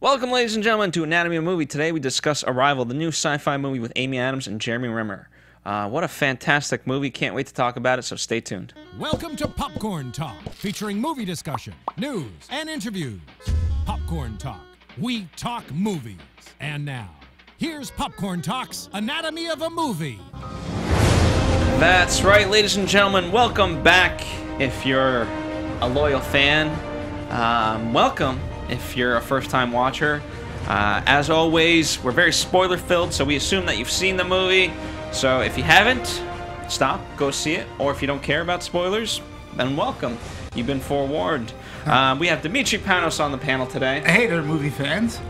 Welcome, ladies and gentlemen, to Anatomy of a Movie. Today we discuss Arrival, the new sci-fi movie with Amy Adams and Jeremy Renner. What a fantastic movie. Can't wait to talk about it, so stay tuned. Welcome to Popcorn Talk, featuring movie discussion, news, and interviews. Popcorn Talk. We talk movies. And now, here's Popcorn Talk's Anatomy of a Movie. That's right, ladies and gentlemen. Welcome back. If you're a loyal fan, welcome. If you're a first-time watcher, as always, we're very spoiler-filled, so we assume that you've seen the movie. So if you haven't, stop, go see it. Or if you don't care about spoilers, then welcome. You've been forewarned. We have Demetri Panos on the panel today. Hey there, movie fans.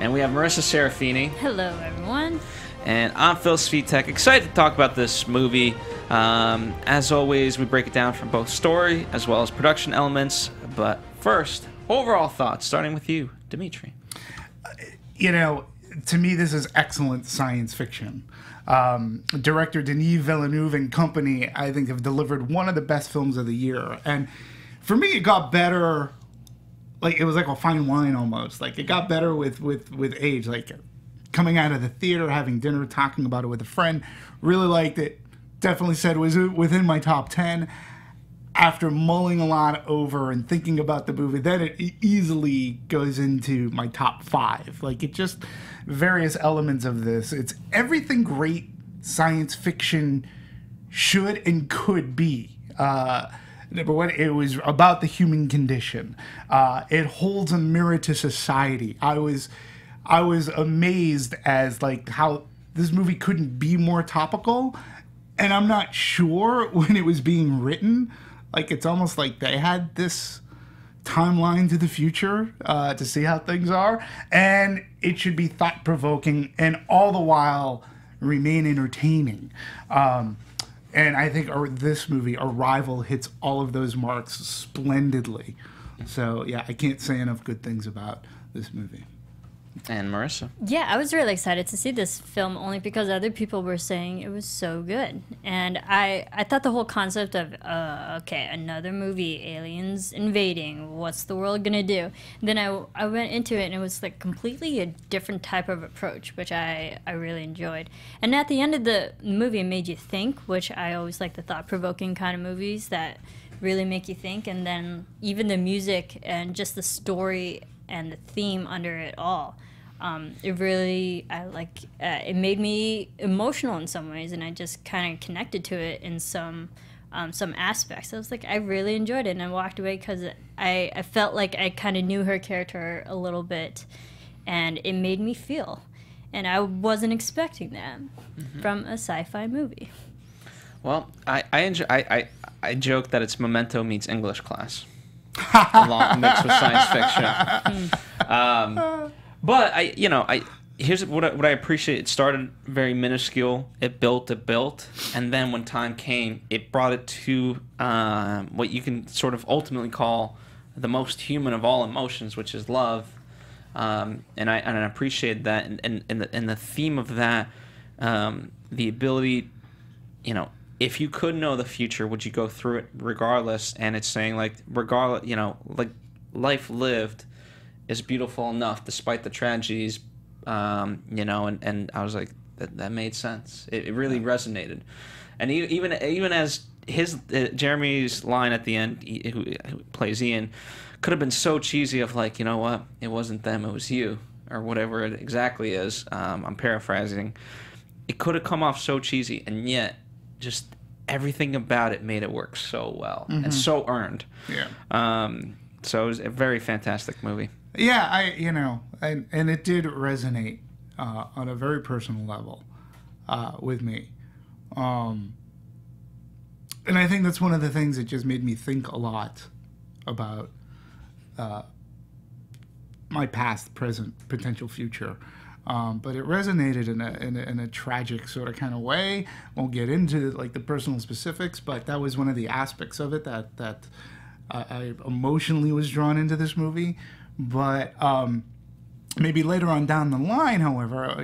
And we have Marisa Serafini. Hello, everyone. And I'm Phil Svitek. Excited to talk about this movie. As always, we break it down from both story as well as production elements. But first, overall thoughts, starting with you, Demetri. You know, to me, this is excellent science fiction. Director Denis Villeneuve and company, I think, have delivered one of the best films of the year. And for me, it got better. Like, it was like a fine wine almost. Like, it got better with age. Like, coming out of the theater, having dinner, talking about it with a friend. Really liked it. Definitely said it was within my top 10. After mulling a lot over and thinking about the movie, then it easily goes into my top 5. Like, it just, various elements of this. It's everything great science fiction should and could be. Number one, it was about the human condition. It holds a mirror to society. I was amazed as like how this movie couldn't be more topical, and I'm not sure when it was being written. Like, it's almost like they had this timeline to the future to see how things are, and it should be thought-provoking and all the while remain entertaining. And I think this movie, Arrival, hits all of those marks splendidly. So, yeah, I can't say enough good things about this movie. And Marisa. Yeah, I was really excited to see this film only because other people were saying it was so good. And I thought the whole concept of, okay, another movie, aliens invading, what's the world gonna do? Then I went into it and it was like completely a different type of approach, which I really enjoyed. And at the end of the movie, it made you think, which I always like the thought-provoking kind of movies that really make you think. And then even the music and just the story and the theme under it all. It really, it made me emotional in some ways, and I just kind of connected to it in some aspects. I was like, I really enjoyed it, and I walked away because I felt like I kind of knew her character a little bit, and it made me feel. And I wasn't expecting that from a sci-fi movie. Well, I joke that it's Memento meets English class. Along mixed with science fiction. But here's what I appreciate. It started very minuscule. It built, and then when time came, it brought it to what you can sort of ultimately call the most human of all emotions, which is love. And I appreciate that, and the theme of that, the ability, if you could know the future, would you go through it regardless? And it's saying, like, regardless, like, life lived is beautiful enough despite the tragedies, and I was like, that made sense. It really resonated. And even as Jeremy's line at the end, who plays Ian, could have been so cheesy of like, you know what, it wasn't them, it was you, or whatever it exactly is. I'm paraphrasing. It could have come off so cheesy, and yet just everything about it made it work so well and so earned. Yeah. So it was a very fantastic movie. Yeah, and it did resonate on a very personal level with me. And I think that's one of the things that just made me think a lot about my past, present, potential future. But it resonated in a tragic sort of kind of way. Won't get into like the personal specifics, but that was one of the aspects of it that I emotionally was drawn into this movie. But maybe later on down the line, however,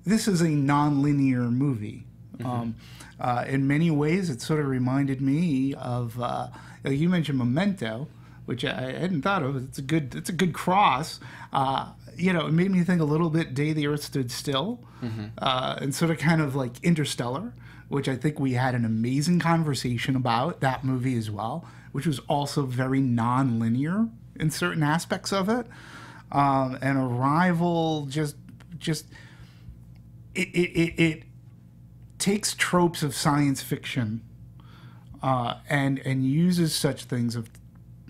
this is a non-linear movie. In many ways, it sort of reminded me of, you mentioned Memento, which I hadn't thought of. It's a good cross. You know, it made me think a little bit Day the Earth Stood Still, and sort of kind of like Interstellar, which I think we had an amazing conversation about that movie as well, which was also very non-linear in certain aspects of it. And Arrival just it takes tropes of science fiction and uses such things of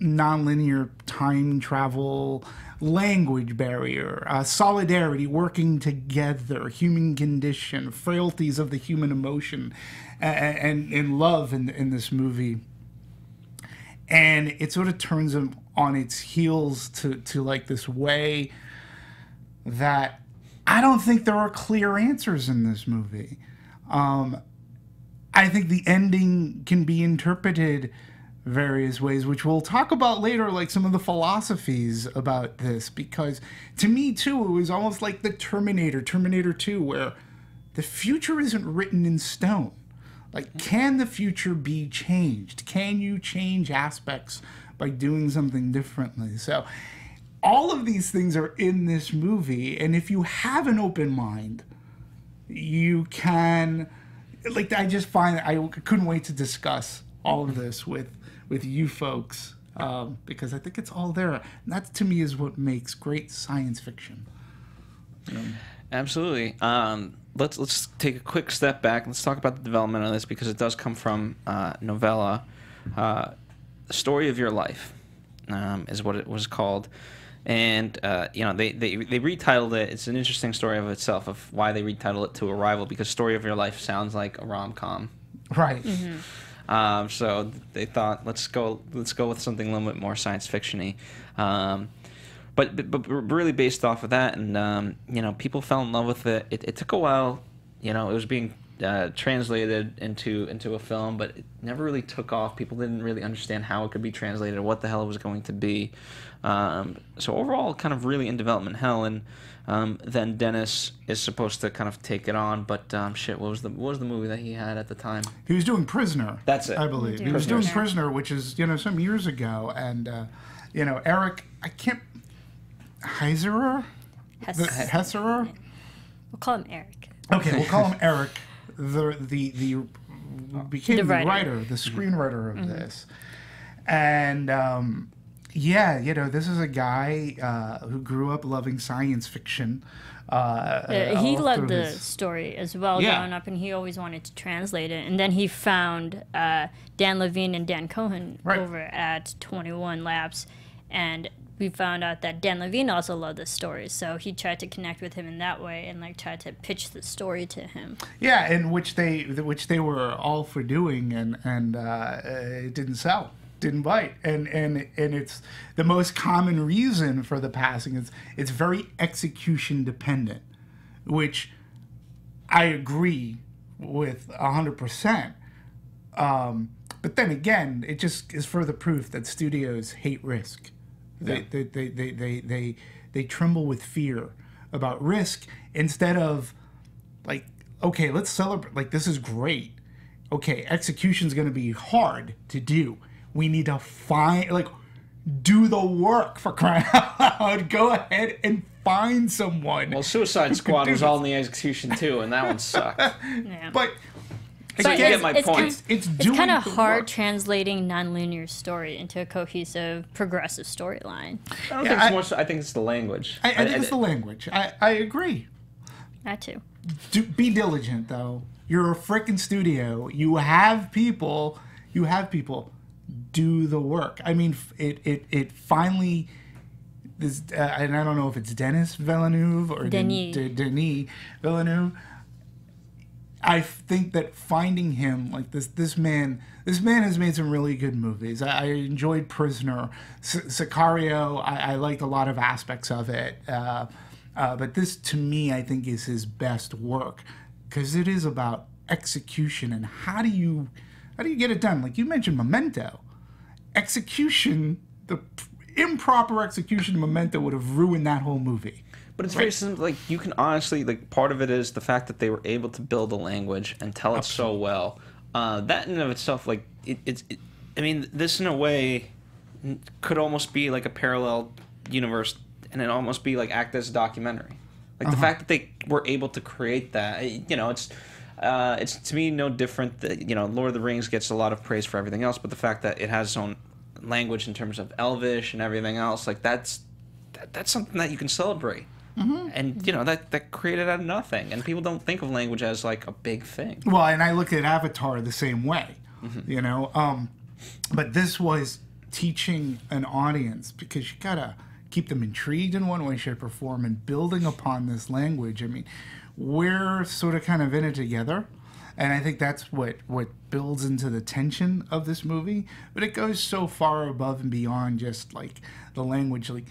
nonlinear time travel, language barrier, solidarity, working together, human condition, frailties of the human emotion, and love in this movie. And it sort of turns them on its heels to like this way that I don't think there are clear answers in this movie. I think the ending can be interpreted various ways, which we'll talk about later, like some of the philosophies about this, because to me too, it was almost like the Terminator 2, where the future isn't written in stone. Like, can the future be changed? Can you change aspects by doing something differently? So all of these things are in this movie, and if you have an open mind, you can, like, I just find I couldn't wait to discuss all of this with you folks, because I think it's all there. And that, to me, is what makes great science fiction. Absolutely. Let's take a quick step back. Let's talk about the development of this, because it does come from novella. The Story of Your Life is what it was called. And, you know, they retitled it. It's an interesting story of itself, of why they retitled it to Arrival, because Story of Your Life sounds like a rom-com. Right. So they thought, let's go with something a little bit more science fiction-y. But really based off of that, and you know, people fell in love with it. It took a while. You know, it was being translated into a film, but it never really took off. People didn't really understand how it could be translated, or what the hell it was going to be. So overall, kind of really in development hell. And then Dennis is supposed to kind of take it on, but shit, what was the movie that he had at the time? He was doing Prisoner. That's it. I believe he was doing Prisoner, which is, you know, some years ago, and you know, Eric, I can't. Heiserer? Hesserer? We'll call him Eric. Okay, we'll call him Eric. Became the writer, the screenwriter of this. And yeah, you know, this is a guy who grew up loving science fiction. He loved the story as well growing up, and he always wanted to translate it. And then he found Dan Levine and Dan Cohen over at 21 Labs, and we found out that Dan Levine also loved the story, so he tried to connect with him in that way and like tried to pitch the story to him. Yeah, and which they were all for doing, and it didn't sell, didn't bite, and it's the most common reason for the passing. It's very execution dependent, which I agree with 100%. But then again, it just is further proof that studios hate risk. They tremble with fear about risk, instead of like, okay, let's celebrate, like, this is great. Okay, execution's going to be hard to do. We need to do the work, for crying out loud. Go ahead and find someone. Well, Suicide Squad was all in the execution too, and that one sucked. Yeah. But so you get my point. It's kind of hard translating nonlinear story into a cohesive, progressive storyline. I don't think it's more so, I think it's the language. I think it's the language. I agree. That too. Be diligent, though. You're a freaking studio. You have people. Do the work. I mean, it finally. This, and I don't know if it's Denis Villeneuve or Denis Villeneuve. I think that finding him, like, this man has made some really good movies. I enjoyed Prisoner. Sicario, I liked a lot of aspects of it. But this, to me, I think is his best work, because it is about execution and how do you get it done? Like you mentioned Memento. Execution, the improper execution of Memento would have ruined that whole movie. But it's very simple. Like, you can honestly, like, part of it is the fact that they were able to build a language and tell it so well. That in and of itself, like, I mean, this in a way could almost be like a parallel universe, and it almost be like act as a documentary. Like the fact that they were able to create that, you know, it's to me no different that, you know, Lord of the Rings gets a lot of praise for everything else, but the fact that it has its own language in terms of Elvish and everything else, like that's something that you can celebrate. And you know that created out of nothing, and people don't think of language as like a big thing. Well, and I look at Avatar the same way, you know. But this was teaching an audience, because you gotta keep them intrigued in one way, shape, or form, and building upon this language. I mean, we're sort of kind of in it together, and I think that's what builds into the tension of this movie. But it goes so far above and beyond just like the language. Like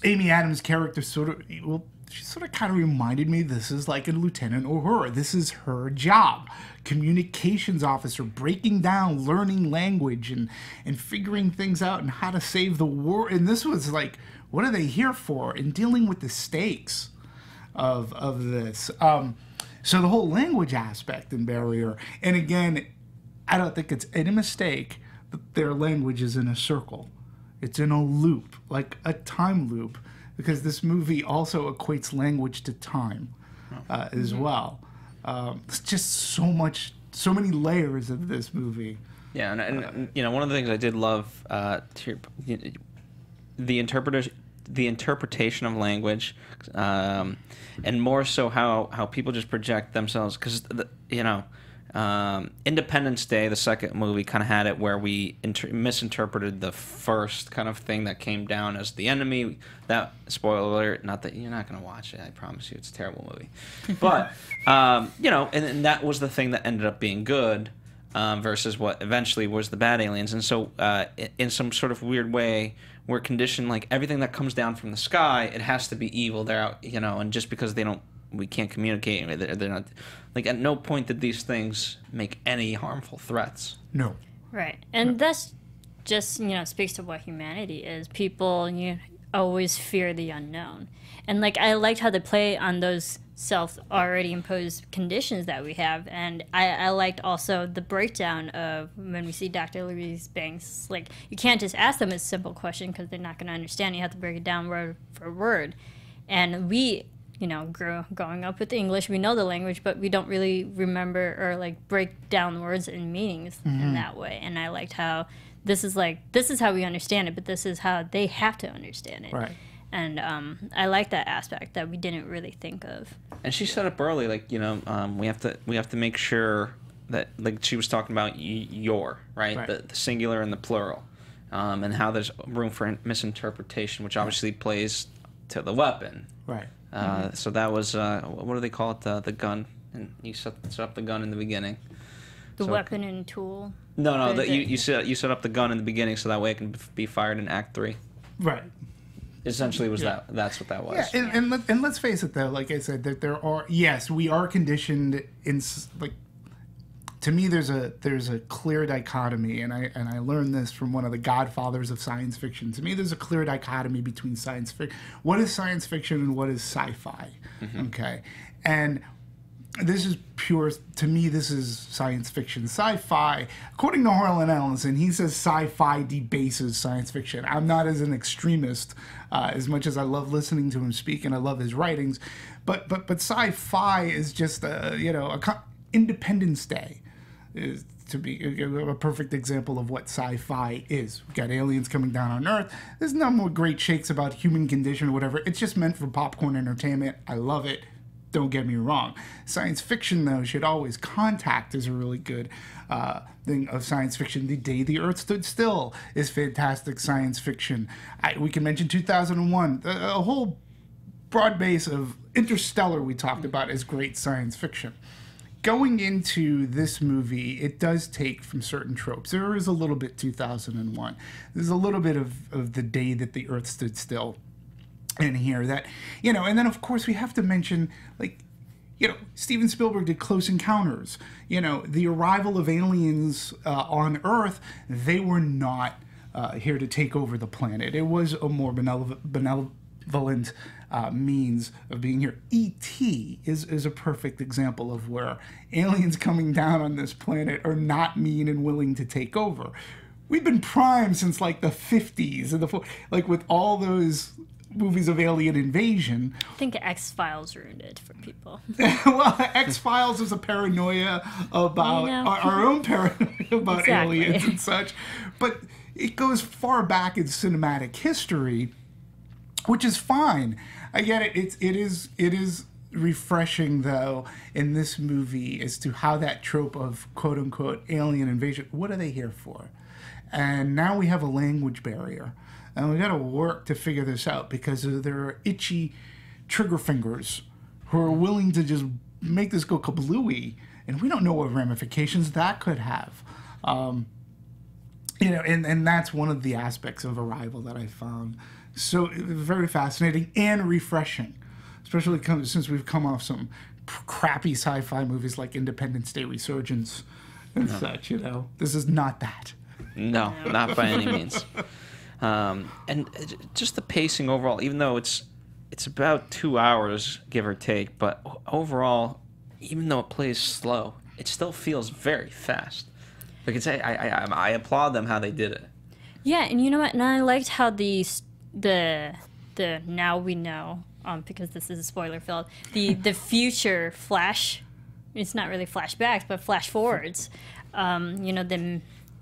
Amy Adams' character she sort of kind of reminded me, this is like a Lieutenant Uhura. This is her job. Communications officer, breaking down, learning language, and figuring things out and how to save the world. And this was like, what are they here for? And dealing with the stakes of this. So the whole language aspect and barrier. And again, I don't think it's any mistake that their language is in a circle. It's in a loop, like a time loop, because this movie also equates language to time as well. It's just so many layers of this movie. Yeah, and you know, one of the things I did love, the interpretation of language, and more so how people just project themselves, because you know. Independence Day, the second movie, kind of had it where we misinterpreted the first kind of thing that came down as the enemy. That, spoiler alert, not that you're not going to watch it, I promise you, it's a terrible movie. But, you know, and that was the thing that ended up being good versus what eventually was the bad aliens. And so in some sort of weird way, we're conditioned, like, everything that comes down from the sky, it has to be evil. They're out, you know, and just because we can't communicate, they're not, like, at no point did these things make any harmful threats. No. Right. And that's just, you know, speaks to what humanity is. People, you always fear the unknown. And, like, I liked how they play on those already imposed conditions that we have. And I liked also the breakdown of when we see Dr. Louise Banks. Like, you can't just ask them a simple question because they're not going to understand. You have to break it down word for word. And we, you know, growing up with English, we know the language, but we don't really remember or like break down words and meanings in that way. And I liked how this is how we understand it, but this is how they have to understand it. Right. And I like that aspect that we didn't really think of. And she set up early, like, you know, we have to make sure that, like she was talking about your, right? The singular and the plural, and how there's room for misinterpretation, which obviously plays to the weapon. Right. So that was what do they call it? The gun, and you set up the gun in the beginning. The weapon and tool. No. You set up the gun in the beginning, so that way it can be fired in Act 3. Right. Essentially, that's what that was. Yeah, and let's face it though. Like I said, that there are, yes, we are conditioned in, like, to me, there's a clear dichotomy, and I learned this from one of the godfathers of science fiction. To me, there's a clear dichotomy between science fiction. What is science fiction and what is sci-fi? Okay, and this is pure. To me, this is science fiction. Sci-fi, according to Harlan Ellison, he says sci-fi debases science fiction. I'm not as an extremist, as much as I love listening to him speak and I love his writings, but sci-fi is just Independence Day is to be a perfect example of what sci-fi is. We've got aliens coming down on Earth. There's no more great shakes about human condition or whatever. It's just meant for popcorn entertainment. I love it. Don't get me wrong. Science fiction, though, should always. Contact is a really good thing of science fiction. The Day the Earth Stood Still is fantastic science fiction. We can mention 2001. A whole broad base of Interstellar we talked about is great science fiction. Going into this movie, it does take from certain tropes. There is a little bit 2001. There's a little bit of the day that the Earth stood still in here. That, you know, and then of course we have to mention, like, you know, Steven Spielberg did Close Encounters. You know, the arrival of aliens on Earth, they were not here to take over the planet. It was a more benevolent means of being here. E.T. is a perfect example of where aliens coming down on this planet are not mean and willing to take over. we've been primed since like the 50s and like with all those movies of alien invasion. I think X-Files ruined it for people. Well, X-Files is a paranoia about our own paranoia about aliens and such. But it goes far back in cinematic history, which is fine. I get it. It is refreshing, though, in this movie as to how that trope of quote-unquote alien invasion, what are they here for? And now we have a language barrier. And we got to work to figure this out because there are itchy trigger fingers who are willing to just make this go kablooey, and we don't know what ramifications that could have. And that's one of the aspects of Arrival that I found so very fascinating and refreshing, especially since we've come off some crappy sci-fi movies like Independence Day Resurgence and such. This is not that. No, not by any means. And just the pacing overall, even though it's about 2 hours, give or take, but overall, even though it plays slow, it still feels very fast. Like I applaud them how they did it. Yeah, and you know what? And I liked how the now we know, because this is a spoiler filled, the future flash. It's not really flashbacks, but flash forwards.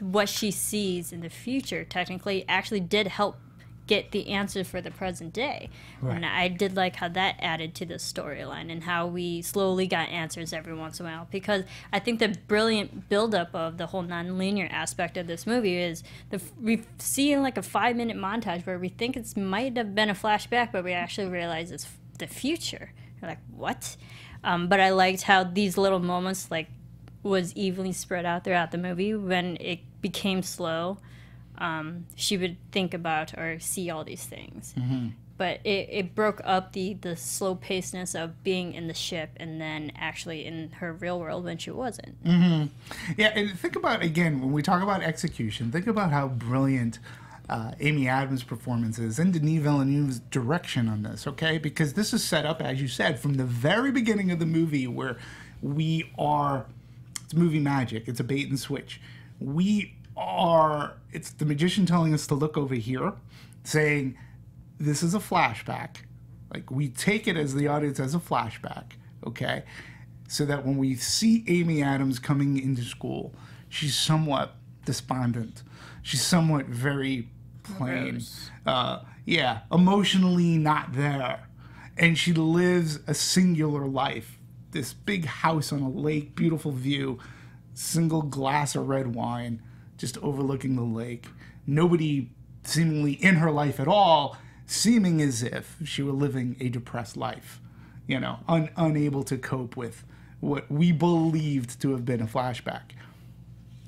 What she sees in the future technically actually did help get the answer for the present day. Right. And I did like how that added to the storyline and how we slowly got answers every once in a while, because I think the brilliant buildup of the whole non-linear aspect of this movie is we see like a 5-minute montage where we think it might have been a flashback, but we actually realize it's the future. We're like, what? But I liked how these little moments was evenly spread out throughout the movie. When it became slow, she would think about or see all these things. Mm-hmm. But it broke up the slow pacedness of being in the ship and then actually in her real world when she wasn't. Mm-hmm. Yeah, and think about, again, when we talk about execution, think about how brilliant Amy Adams' performance is and Denis Villeneuve's direction on this, okay? Because this is set up, as you said, from the very beginning of the movie where it's movie magic. It's a bait and switch. It's the magician telling us to look over here, saying, this is a flashback. Like, we take it as the audience as a flashback, okay? So that when we see Amy Adams coming into school, she's somewhat despondent. She's somewhat very plain. Emotionally not there. And she lives a singular life. This big house on a lake, beautiful view, single glass of red wine, just overlooking the lake. Nobody seemingly in her life at all, seeming as if she were living a depressed life, unable to cope with what we believed to have been a flashback.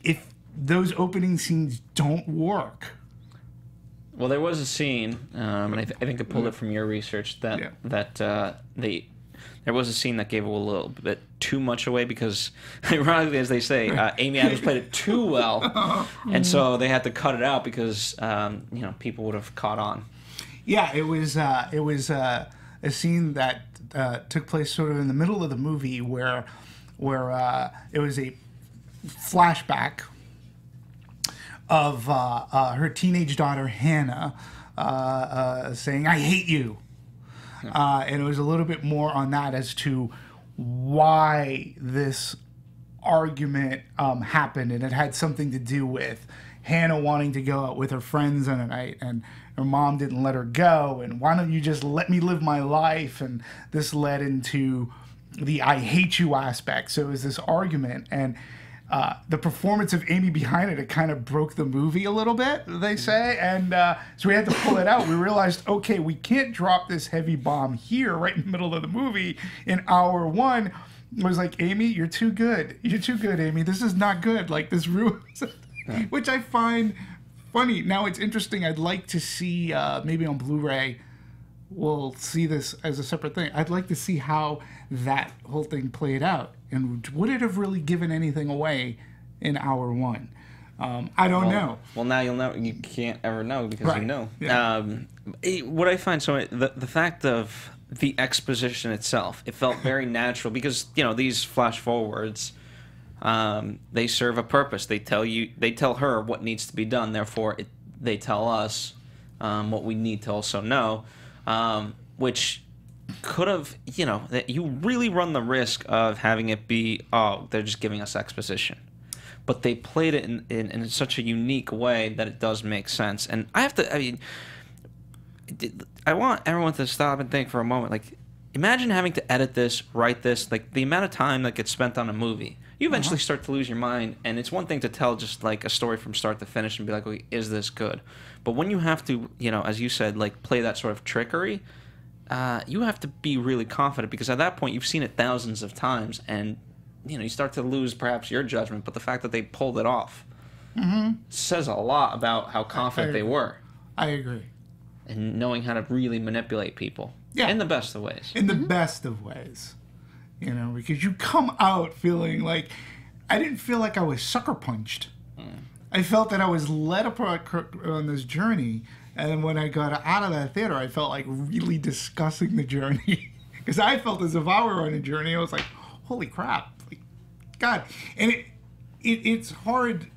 If those opening scenes don't work. Well, there was a scene, and I think I pulled it from your research, there was a scene that gave a little bit too much away because, ironically, as they say, Amy Adams played it too well, and so they had to cut it out because people would have caught on. Yeah, it was a scene that took place sort of in the middle of the movie where it was a flashback of her teenage daughter Hannah saying, "I hate you." And it was a little bit more on that as to why this argument happened. And it had something to do with Hannah wanting to go out with her friends on a night, and her mom didn't let her go. And why don't you just let me live my life? And this led into the I hate you aspect. So it was this argument. And the performance of Amy behind it kind of broke the movie a little bit, they say. And so we had to pull it out. We realized, okay, we can't drop this heavy bomb here right in the middle of the movie in hour one. It was like, Amy, you're too good. You're too good, Amy. This is not good. Like, this ruins it. Which I find funny. Now, it's interesting. I'd like to see, maybe on Blu-ray, we'll see this as a separate thing. I'd like to see how that whole thing played out. And would it have really given anything away in hour one? I don't know. Well, now you'll know. You can't ever know because right. you know. Yeah. What I find, so the fact of the exposition itself, it felt very natural because, these flash forwards, They serve a purpose. They tell her what needs to be done. Therefore, they tell us what we need to also know, which could have, that you really run the risk of having it be, oh, they're just giving us exposition. But they played it in such a unique way that it does make sense. And I want everyone to stop and think for a moment. Like, imagine having to edit this, write this, like the amount of time that gets spent on a movie. You eventually start to lose your mind, and it's one thing to tell just like a story from start to finish and be like, okay, is this good? But when you have to, as you said, like play that sort of trickery, you have to be really confident, because at that point you've seen it thousands of times, and you start to lose perhaps your judgment. But the fact that they pulled it off says a lot about how confident they were. I agree. And knowing how to really manipulate people. Yeah. In the best of ways. In the best of ways. Because you come out feeling like, I didn't feel like I was sucker punched. I felt that I was led on this journey, and when I got out of that theater, I felt like really discussing the journey. Because I felt as if I were on a journey. I was like, holy crap. Like, God. And it's hard.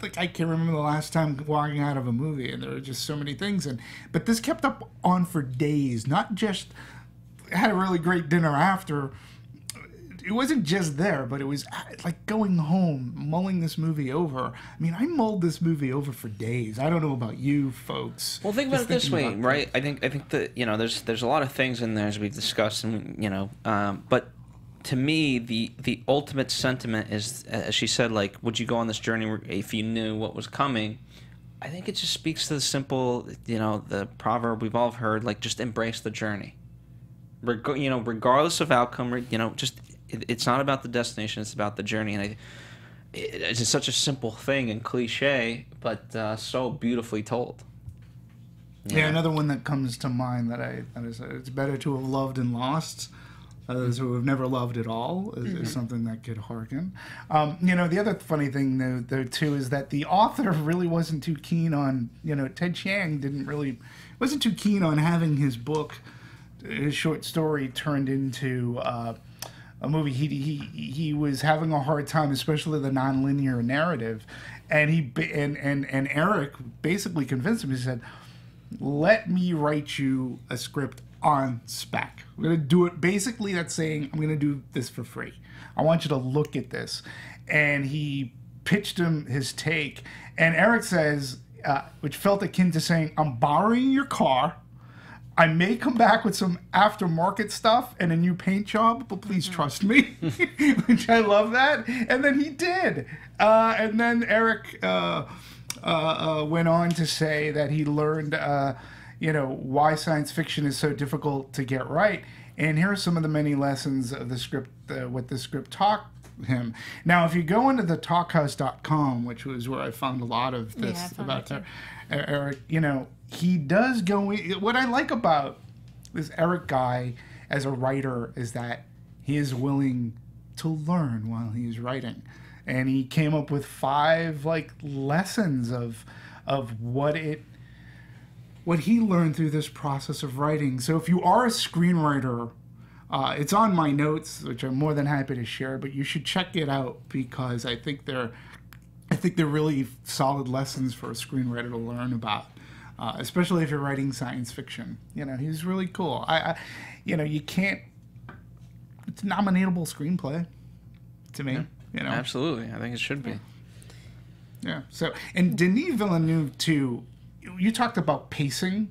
Like, I can't remember the last time walking out of a movie, and there were just so many things. But this kept up on for days. Not just had a really great dinner after. It wasn't just there, but it was like going home, mulling this movie over. I mean, I mulled this movie over for days. I don't know about you folks. Well, think about it this way, right? I think that there's a lot of things in there as we've discussed, and but to me, the ultimate sentiment is, as she said, like, would you go on this journey if you knew what was coming? I think it just speaks to the simple, the proverb we've all heard, like, just embrace the journey. Regardless of outcome, just it's not about the destination; it's about the journey. And it's just such a simple thing and cliche, but so beautifully told. Yeah, another one that comes to mind that is it's better to have loved and lost. Those who have never loved at all is something that could harken. The other funny thing, though, too, is that the author really wasn't too keen on, Ted Chiang wasn't too keen on having his book, his short story, turned into a movie. He was having a hard time, especially the nonlinear narrative, and and Eric basically convinced him. He said, "Let me write you a script on spec. We're going to do it." Basically, that's saying, I'm going to do this for free. I want you to look at this. And he pitched him his take. And Eric says, which felt akin to saying, I'm borrowing your car. I may come back with some aftermarket stuff and a new paint job, but please trust me. Which I love that. And then he did. And then Eric went on to say that he learned why science fiction is so difficult to get right. And here are some of the many lessons of the script, what the script taught him. Now, if you go into the talkhouse.com, which was where I found a lot of this about Eric, he does go in. What I like about this Eric guy as a writer is that he is willing to learn while he's writing. And he came up with 5 lessons of what he learned through this process of writing. So if you are a screenwriter, it's on my notes, which I'm more than happy to share, but you should check it out, because I think they're really solid lessons for a screenwriter to learn about, especially if you're writing science fiction. He's really cool. You can't. It's a nominatable screenplay to me. Absolutely, I think it should be. Yeah. So, and Denis Villeneuve too. You talked about pacing.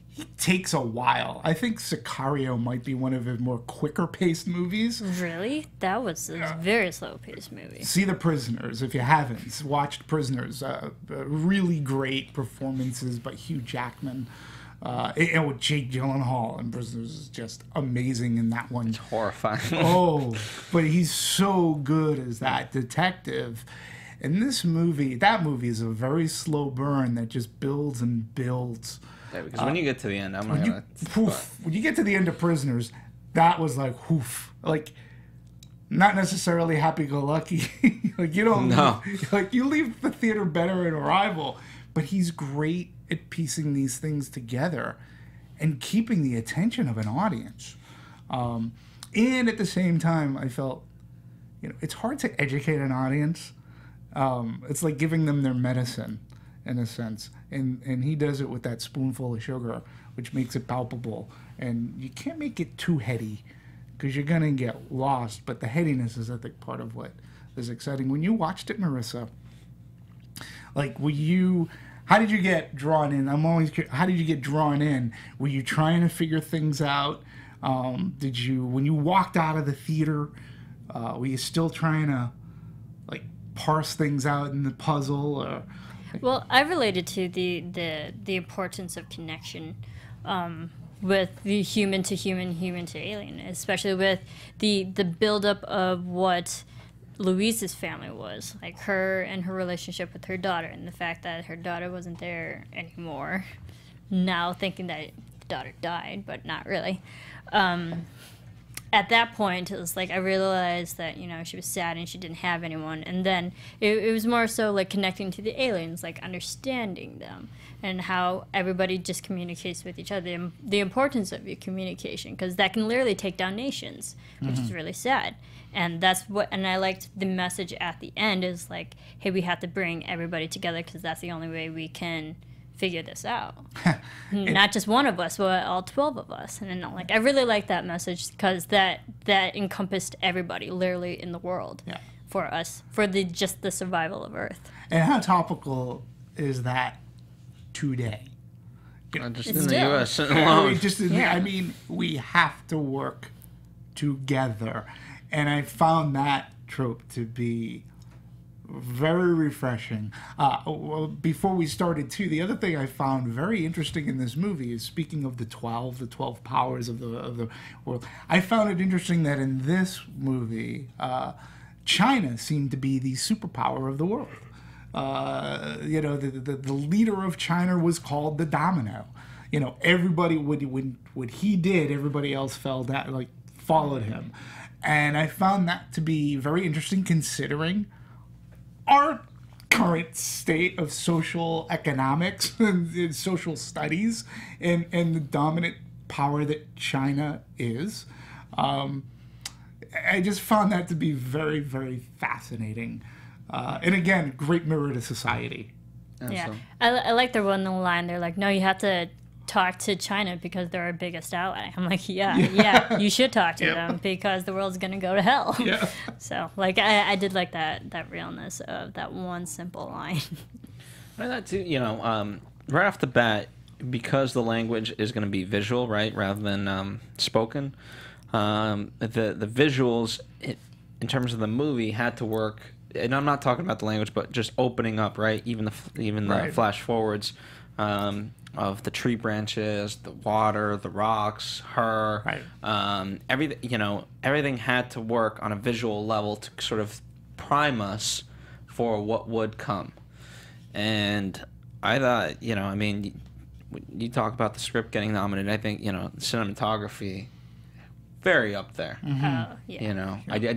He takes a while. I think Sicario might be one of his more quicker paced movies. Really? That was a very slow paced movie. See The Prisoners if you haven't watched Prisoners. Really great performances by Hugh Jackman. And with Jake Gyllenhaal in Prisoners is just amazing in that one. It's horrifying. Oh, but he's so good as that detective. And that movie is a very slow burn that just builds and builds. Yeah, because when you get to the end, when you get to the end of Prisoners, that was like, woof. Like, not necessarily happy-go-lucky. You don't... No. You leave the theater better in Arrival. But he's great at piecing these things together and keeping the attention of an audience. And at the same time, I felt... it's hard to educate an audience. It's like giving them their medicine, in a sense. And he does it with that spoonful of sugar, which makes it palpable. And you can't make it too heady, because you're going to get lost. But the headiness is, I think, part of what is exciting. When you watched it, Marisa, like, how did you get drawn in? I'm always curious, how did you get drawn in? Were you trying to figure things out? When you walked out of the theater, were you still trying to, like, parse things out in the puzzle? Or, well, I related to the importance of connection with the human to human, human to alien, especially with the buildup of what Louise's family was, like her and her relationship with her daughter, and the fact that her daughter wasn't there anymore. Now thinking that the daughter died, but not really. At that point, it was like I realized that, she was sad and she didn't have anyone. And then it was more so like connecting to the aliens, like understanding them and how everybody just communicates with each other. The importance of your communication, because that can literally take down nations, which is really sad. And and I liked the message at the end is like, hey, we have to bring everybody together because that's the only way we can figure this out. Not just one of us, but all 12 of us. And then, like, I really like that message because that encompassed everybody literally in the world for us, for just the survival of Earth. And how topical is that today? Just in the U.S. alone. I mean, we have to work together. And I found that trope to be very refreshing. Well, before we started, too, the other thing I found very interesting in this movie is, speaking of the 12 powers of the world, I found it interesting that in this movie, China seemed to be the superpower of the world. The leader of China was called the Domino. Everybody, what he did, everybody else fell down, like, followed him. And I found that to be very interesting, considering our current state of social economics and social studies and the dominant power that China is. I just found that to be very, very fascinating. And again, great mirror to society. Yeah, I like the one line. They're like, no, you have to talk to China because they're our biggest ally. I'm like, yeah, you should talk to them because the world's gonna go to hell. Yeah. So, like, I did like that realness of that one simple line. I thought too, right off the bat, because the language is going to be visual, right, rather than spoken. The visuals, in terms of the movie, had to work. And I'm not talking about the language, but just opening up, right? Even the flash forwards. Of the tree branches, the water, the rocks, her, everything had to work on a visual level to sort of prime us for what would come. And I thought, you talk about the script getting nominated. I think, cinematography, very up there. I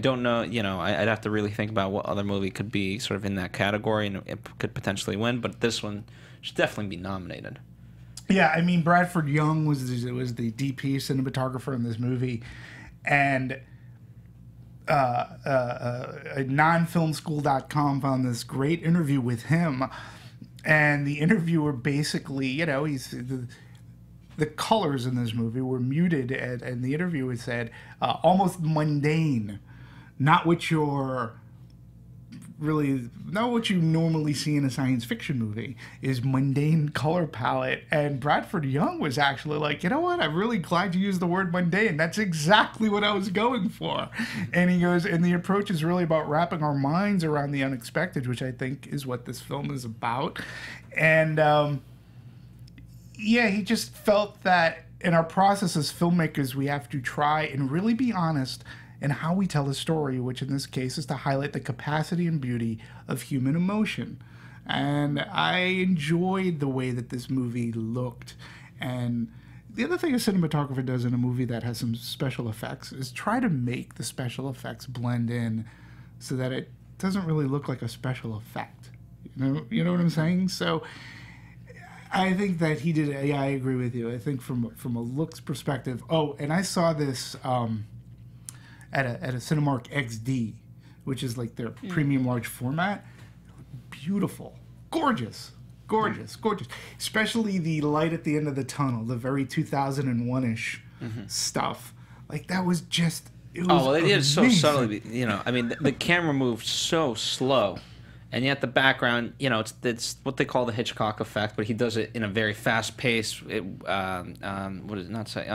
don't know, I'd have to really think about what other movie could be sort of in that category and it could potentially win, but this one should definitely be nominated. Yeah, I mean, Bradford Young was the DP cinematographer in this movie, and nonfilmschool.com found this great interview with him, and the interviewer basically, he's the colors in this movie were muted, and the interviewer said almost mundane, not what you normally see in a science fiction movie, is mundane color palette. And Bradford Young was actually like, you know what, I'm really glad you used the word mundane. That's exactly what I was going for. And he goes, and the approach is really about wrapping our minds around the unexpected, which I think is what this film is about. And he just felt that in our process as filmmakers, we have to try and really be honest in how we tell a story, which in this case is to highlight the capacity and beauty of human emotion. And I enjoyed the way that this movie looked. And the other thing a cinematographer does in a movie that has some special effects is try to make the special effects blend in so that it doesn't really look like a special effect. You know what I'm saying? So I think that he did. Yeah, I agree with you. I think from a looks perspective. Oh, and I saw this at a Cinemark XD, which is like their premium large format. Beautiful, gorgeous. Gorgeous, gorgeous. Especially the light at the end of the tunnel, the very 2001-ish stuff. Like, that was just, it was well, they did it so amazing. subtly. You know, I mean, the camera moved so slow. And yet the background, you know, it's what they call the Hitchcock effect, but he does it in a very fast pace. What does it not say?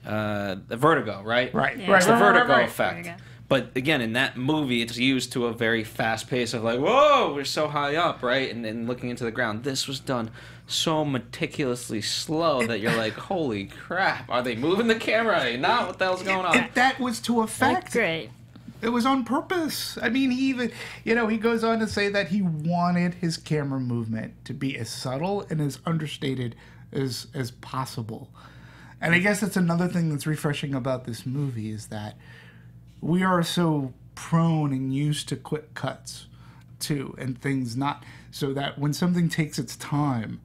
The vertigo, right? Right. Yeah. Right. It's the vertigo right. effect. Vertigo. But again, in that movie, it's used to a very fast pace of like, whoa, we're so high up, right? And then looking into the ground. This was done so meticulously slow that you're like, holy crap, are they moving the camera? Are they not? What the hell's going on? That was to effect. Great. It was on purpose. I mean, he even, you know, he goes on to say that he wanted his camera movement to be as subtle and as understated as possible. And I guess that's another thing that's refreshing about this movie is that we are so prone and used to quick cuts, too, and things not... So that when something takes its time,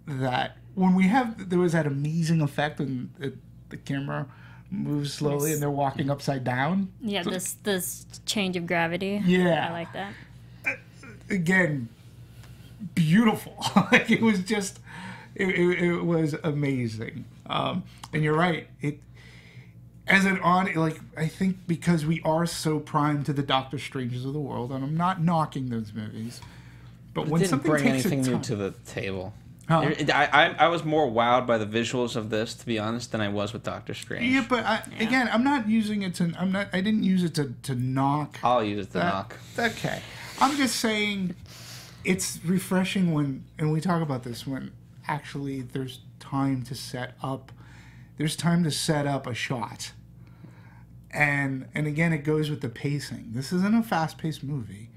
that when we have... There was that amazing effect when the camera moves slowly and they're walking upside down. Yeah, So- this change of gravity. Yeah. I like that. Again, beautiful. Like, it was just... It was amazing. And you're right. As an audience, like, I think because we are so primed to the Doctor Stranges of the world, and I'm not knocking those movies, but when It didn't something bring takes anything its new time, to the table. Huh? I was more wowed by the visuals of this, to be honest, than I was with Doctor Strange. yeah, but again, I'm not using it to. I didn't use it to knock. I'll use it to that. knock. Okay, I'm just saying, it's refreshing when, and we talk about this when actually there's time to set up. There's time to set up a shot. And again, it goes with the pacing. This isn't a fast-paced movie.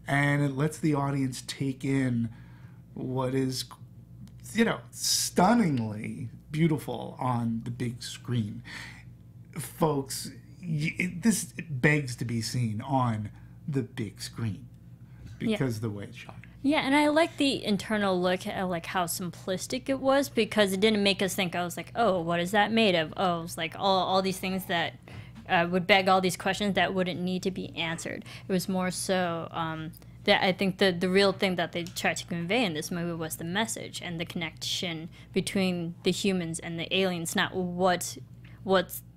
And it lets the audience take in what is, you know, stunningly beautiful on the big screen. Folks, this begs to be seen on the big screen because of the way it's shot. Yeah, and I like the internal look at like how simplistic it was because it didn't make us think. I was like, oh, what is that made of? Oh, it's like all these things that would beg all these questions that wouldn't need to be answered. It was more so that I think the real thing that they tried to convey in this movie was the message and the connection between the humans and the aliens, not what's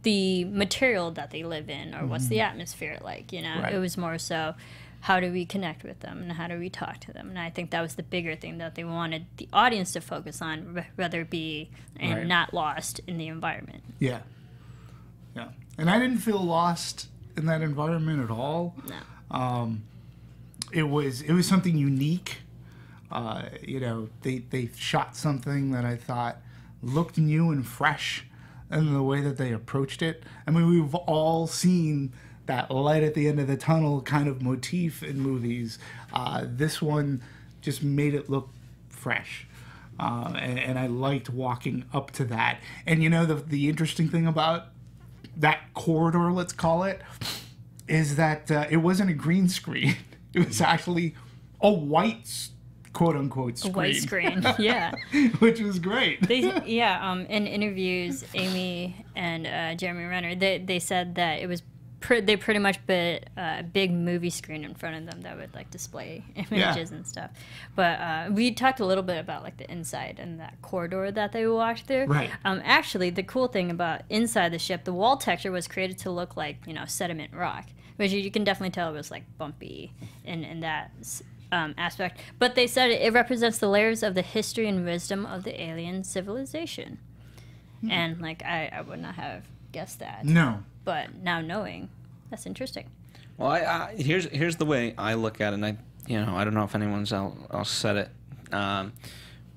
the material that they live in or what's the atmosphere like, you know? Right. It was more so how do we connect with them and how do we talk to them? And I think that was the bigger thing that they wanted the audience to focus on, rather be and Right. not lost in the environment. Yeah. Yeah. And I didn't feel lost in that environment at all. No. It was something unique. You know, they shot something that I thought looked new and fresh in the way that they approached it. I mean, we've all seen that light at the end of the tunnel kind of motif in movies. This one just made it look fresh. And I liked walking up to that. And you know, the interesting thing about that corridor, let's call it, is that it wasn't a green screen. It was actually a white, quote-unquote, screen. A white screen, yeah. Which was great. In interviews, Amy and Jeremy Renner, they said that it was they pretty much put a big movie screen in front of them that would like display images and stuff. But we talked a little bit about like the inside and that corridor that they walked through. Right. Actually, the cool thing about inside the ship, the wall texture was created to look like, you know, sediment rock, which you can definitely tell it was like bumpy in that aspect. But they said it represents the layers of the history and wisdom of the alien civilization. And like I would not have guessed that. No. But now knowing, that's interesting. Well, here's the way I look at it, and I don't know if anyone else said it,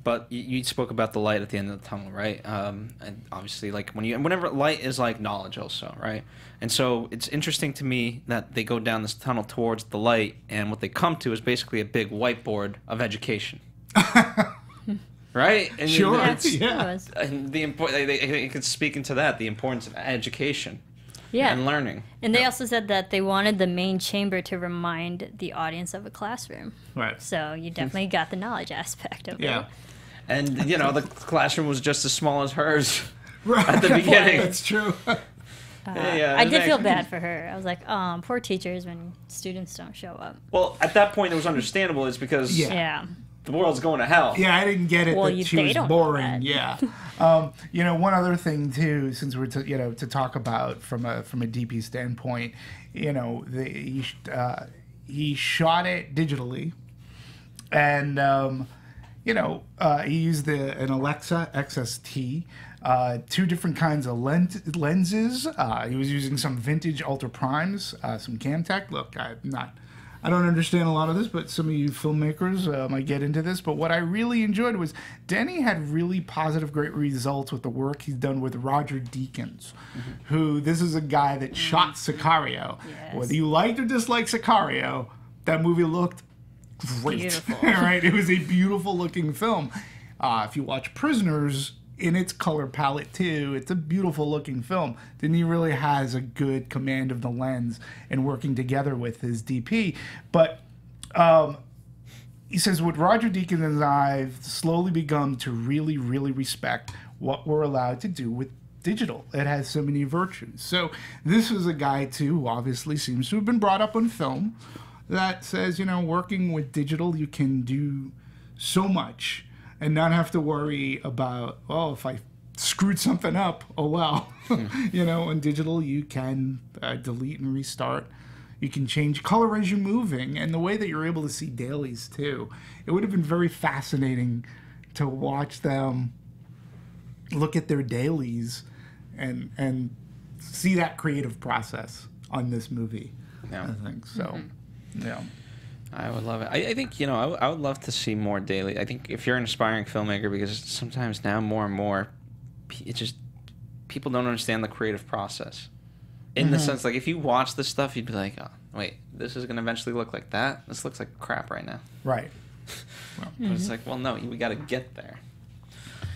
but you spoke about the light at the end of the tunnel, right? And obviously, like whenever light is like knowledge, also, right? And so it's interesting to me that they go down this tunnel towards the light, and what they come to is basically a big whiteboard of education. Right? And Sure. Yeah. And they could speak into that, the importance of education. Yeah. And learning. And they also said that they wanted the main chamber to remind the audience of a classroom. Right. So you definitely got the knowledge aspect of Yeah. it. And, the classroom was just as small as hers Right. at the beginning. That's true. I did feel bad for her. I was like, poor teachers when students don't show up. Well, at that point, it was understandable. It's because Yeah. the world's going to hell. Yeah, I didn't get it that she was don't boring. know Yeah. One other thing too, since we're to talk about from a DP standpoint, he shot it digitally, and he used an Alexa XST. 2 different kinds of lenses. He was using some vintage Ultra Primes, some Camtech. Look, I don't understand a lot of this, but some of you filmmakers might get into this. But what I really enjoyed was Denny had really positive, great results with the work he's done with Roger Deakins, who this is a guy that shot Sicario. Yes. Whether you liked or disliked Sicario, that movie looked great. Beautiful. Right? It was a beautiful looking film. If you watch Prisoners, in its color palette too, it's a beautiful looking film. Denis really has a good command of the lens and working together with his DP. But he says, with Roger Deakins and I've slowly begun to really, really respect what we're allowed to do with digital. It has so many virtues. So this was a guy too, who obviously seems to have been brought up on film, that says, working with digital, you can do so much and not have to worry about, if I screwed something up, oh well. In digital, you can delete and restart. You can change color as you're moving, and the way that you're able to see dailies too. It would have been very fascinating to watch them look at their dailies and see that creative process on this movie. Yeah. I think so. Yeah. I would love it. I think, I would love to see more daily. I think if you're an aspiring filmmaker, because sometimes now more and more, it's just, people don't understand the creative process. In the sense, like, if you watch this stuff, you'd be like, oh, wait, this is going to eventually look like that? This looks like crap right now. Right. But it's like, well, no, we got to get there.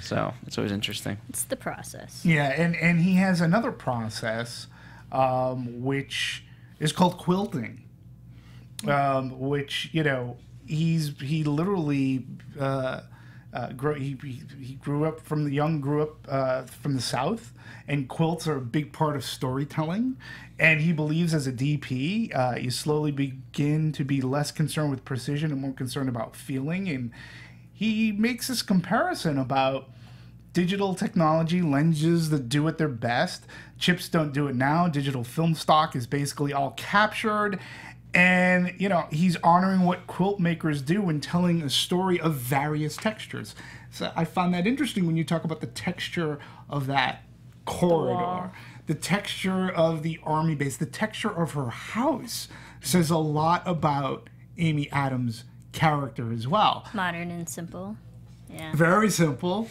So it's always interesting. It's the process. Yeah, and he has another process, which is called quilting. Which he literally grew up from the South, and quilts are a big part of storytelling. And he believes as a DP, you slowly begin to be less concerned with precision and more concerned about feeling. And he makes this comparison about digital technology, lenses that do it their best. Chips don't do it now. Digital film stock is basically all captured. And, he's honoring what quilt makers do when telling a story of various textures. So I found that interesting when you talk about the texture of that corridor, the texture of the army base, the texture of her house says a lot about Amy Adams' character as well. Modern and simple. Yeah. Very simple.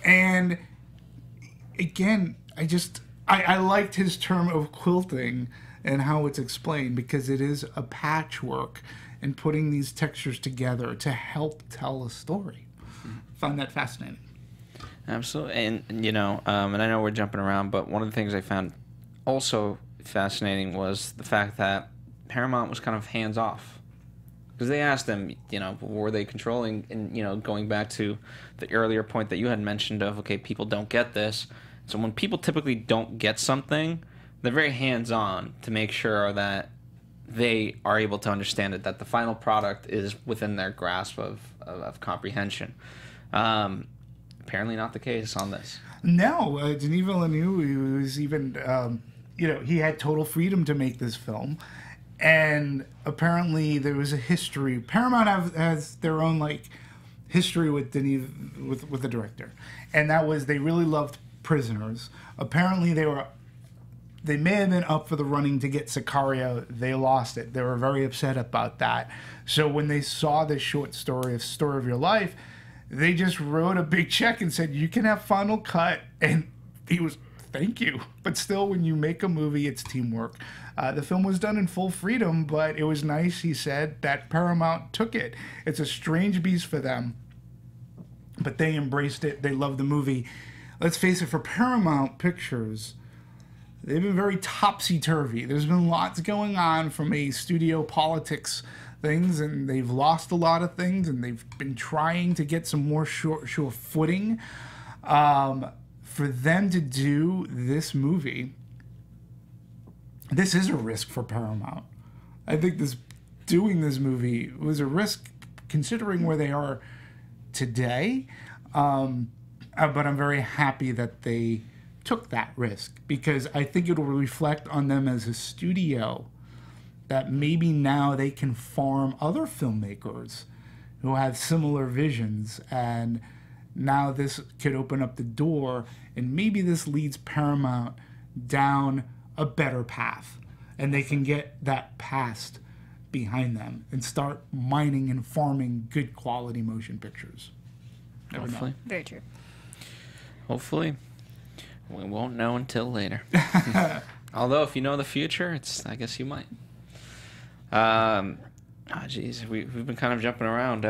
And again, I liked his term of quilting and how it's explained, because it is a patchwork and putting these textures together to help tell a story. Found that fascinating. Absolutely. And and I know we're jumping around, but one of the things I found also fascinating was the fact that Paramount was kind of hands off. Because they asked them, were they controlling, and, going back to the earlier point that you had mentioned of, okay, people don't get this. So when people typically don't get something, they're very hands-on to make sure that they are able to understand it, that the final product is within their grasp of comprehension. Apparently not the case on this. No, Denis Villeneuve was even, he had total freedom to make this film. And apparently there was a history. Paramount has their own, history with Denis, with the director. And that was, they really loved Prisoners. Apparently they may have been up for the running to get Sicario. They lost it. They were very upset about that. So when they saw this short story of Your Life, they just wrote a big check and said, you can have final cut. And he was, thank you. But still, when you make a movie, it's teamwork. The film was done in full freedom, but it was nice, he said, that Paramount took it. It's a strange beast for them, but they embraced it. They loved the movie. Let's face it, for Paramount Pictures, they've been very topsy-turvy. There's been lots going on from a studio politics things, and they've lost a lot of things, and they've been trying to get some more sure footing. For them to do this movie this is a risk for Paramount. I think doing this movie was a risk considering where they are today. But I'm very happy that they took that risk, because I think it'll reflect on them as a studio that maybe now they can farm other filmmakers who have similar visions, and now this could open up the door, and maybe this leads Paramount down a better path, and they can get that past behind them and start mining and farming good quality motion pictures. Never Hopefully. know. Very true. Hopefully. We won't know until later. Although, if you know the future, I guess you might. Geez, we've been kind of jumping around.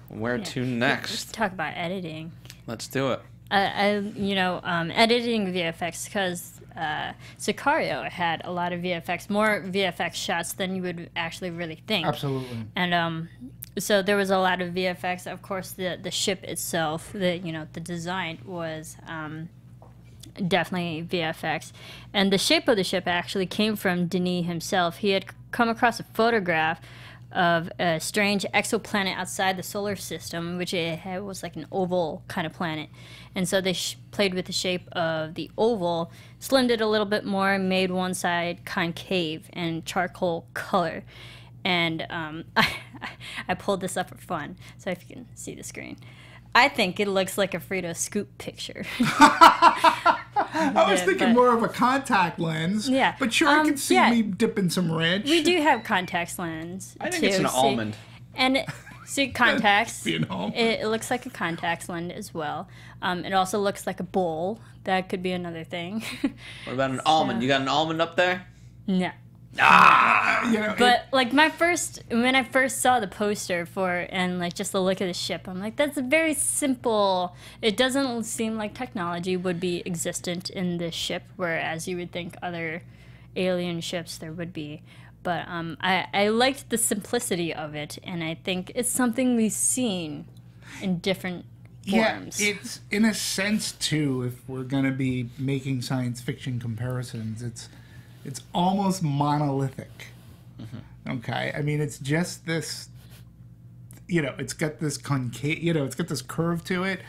Where to Let's next? talk about editing. Let's do it. Editing VFX, because Sicario had a lot of VFX, more VFX shots than you would actually really think. Absolutely. And so there was a lot of VFX. Of course, the ship itself, the design was definitely VFX. And the shape of the ship actually came from Denis himself. He had come across a photograph of a strange exoplanet outside the solar system, which was like an oval kind of planet. And so they played with the shape of the oval, slimmed it a little bit more, made one side concave and charcoal color. And I pulled this up for fun, so if you can see the screen. I think it looks like a Frito Scoop picture. I was thinking more of a contact lens. Yeah. But sure, I can see me dipping some ranch. We do have contact lens. I think it's an almond. And see, contacts. Be an almond. It looks like a contact lens as well. It also looks like a bowl. That could be another thing. What about an almond? You got an almond up there? No. But like when I first saw the poster and like just the look of the ship, I'm like, that's a very simple. It doesn't seem like technology would be existent in this ship, whereas you would think other alien ships there would be. But I liked the simplicity of it, and I think it's something we've seen in different forms. Yeah, it's in a sense too. If we're gonna be making science fiction comparisons, it's almost monolithic. Mm-hmm. Okay, I mean, it's just this. It's got this concave. It's got this curve to it,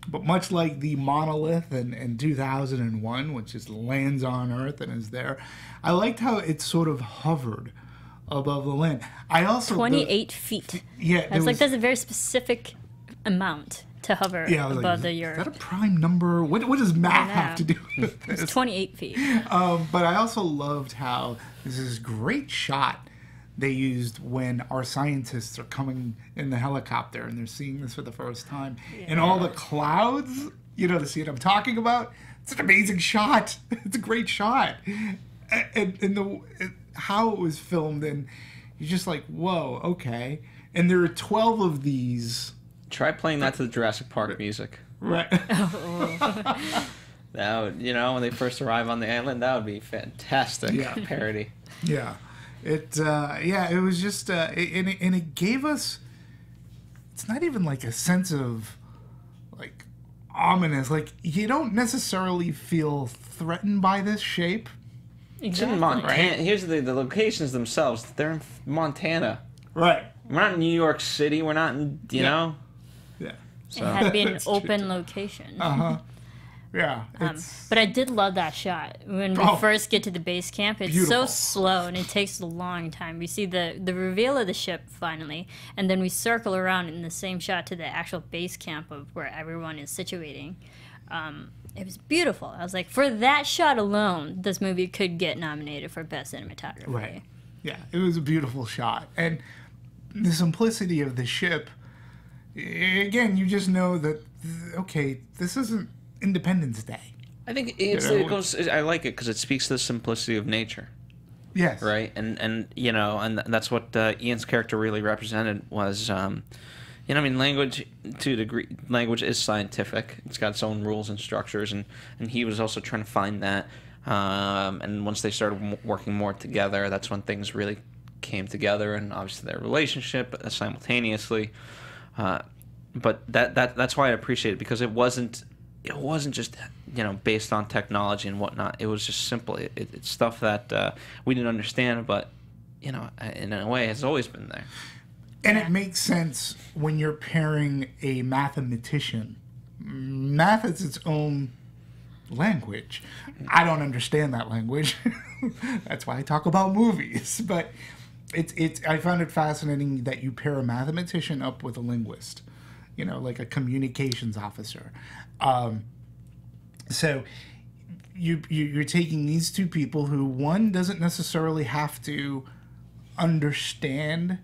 but much like the monolith in 2001, which just lands on Earth and is there, I liked how it sort of hovered above the land. I also 28 feet. Yeah, I was like, that's a very specific amount to hover above the Earth. Is that a prime number? What does math have to do with this? It's 28 feet. But I also loved how this is great shot they used when our scientists are coming in the helicopter and they're seeing this for the first time. Yeah. And all the clouds, to see what I'm talking about. It's an amazing shot. It's a great shot. And how it was filmed, and you're just like, whoa, okay. And there are 12 of these. Try playing that to the Jurassic Park music. Right. That would, when they first arrive on the island, that would be fantastic parody. Yeah. It was just, and it gave us, it's not even like a sense of, like, ominous. Like, you don't necessarily feel threatened by this shape. Exactly. It's in Montana. Right? Here's the locations themselves. They're in Montana. Right. We're not in New York City. We're not in, know. Yeah. So. It had to be an open location. Uh-huh. Yeah. But I did love that shot. When we first get to the base camp, it's beautiful. so slow and it takes a long time. We see the reveal of the ship finally, and then we circle around in the same shot to the actual base camp of where everyone is situating. It was beautiful. I was like, for that shot alone, this movie could get nominated for Best Cinematography. Right. Yeah, it was a beautiful shot. And the simplicity of the ship, again, you just know that, okay, this isn't Independence Day. I think it goes. I like it because it speaks to the simplicity of nature. Yes. Right, and that's what Ian's character really represented was. Language to a degree. Language is scientific. It's got its own rules and structures, and he was also trying to find that. And once they started working more together, that's when things really came together, and obviously their relationship simultaneously. But that's why I appreciate it, because it wasn't it wasn't just, based on technology and whatnot. It was just simply it's stuff that we didn't understand, but in a way has always been there. And it makes sense when you're pairing a mathematician. Math is its own language. I don't understand that language. That's why I talk about movies. But I found it fascinating that you pair a mathematician up with a linguist, like a communications officer. So you're taking these two people who, one doesn't necessarily have to understand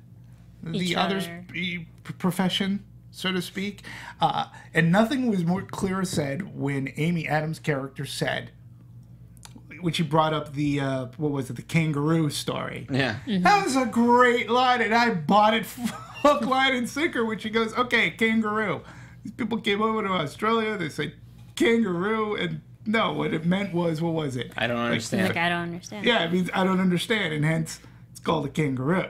the other's profession, so to speak. And nothing was more clear said when Amy Adams' character said, when she brought up the, the kangaroo story. Yeah. Mm-hmm. That was a great line, and I bought it hook, line, and sinker when she goes, okay, kangaroo. These people came over to Australia, they said kangaroo, and no, what it meant was, what was it? I don't understand. Like, I don't understand. Yeah, it means I don't understand, and hence it's called a kangaroo.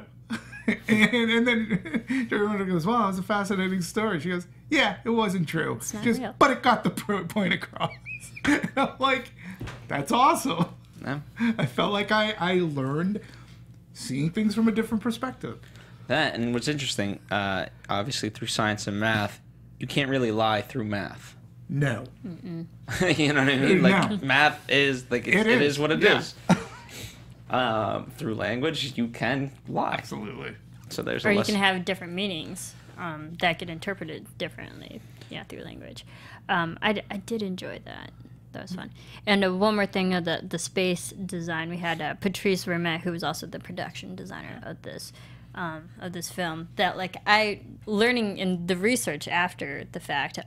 and then everyone goes, wow, it was a fascinating story. She goes, yeah, it wasn't true. It's not Just, real. but it got the point across. And I'm like, that's awesome. No. I felt like I learned seeing things from a different perspective. That, and what's interesting, obviously through science and math, you can't really lie through math. No. You know what I mean? Like, No. math is, like, it is what it is. Through language, you can lie. Absolutely. So there's Or a you lesson. can have different meanings that get interpreted differently, through language. I did enjoy that. That was fun. And one more thing of the space design, we had Patrice Vermette, who was also the production designer of this film. That learning in the research after the fact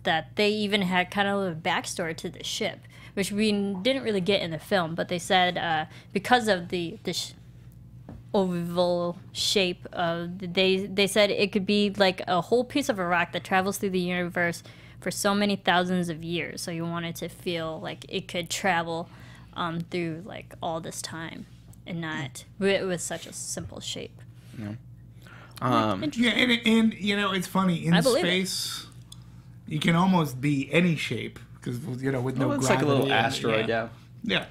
that they even had kind of a backstory to the ship, which we didn't really get in the film. But they said because of the oval shape they said it could be like a whole piece of a rock that travels through the universe for so many thousands of years. So you wanted to feel like it could travel through like all this time and not with such a simple shape. Yeah, and it's funny, in space you can almost be any shape because with no gravity. It's like a little asteroid, yeah. Yeah.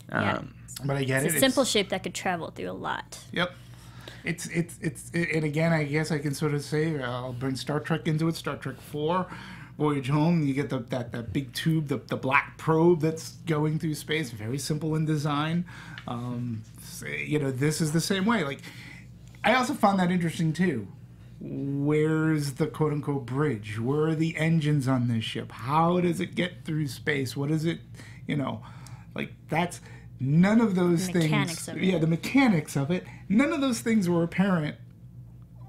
Yeah. But I get it. It's a simple shape that could travel through a lot. Yep. It's and again, I guess I can sort of say I'll bring Star Trek into it. Star Trek 4, Voyage Home. You get that big tube, the black probe that's going through space. Very simple in design. This is the same way. Like, I also found that interesting too. Where's the quote unquote bridge? Where are the engines on this ship? How does it get through space? What is it? That's. None of those things. Mechanics of it. Yeah, the mechanics of it. None of those things were apparent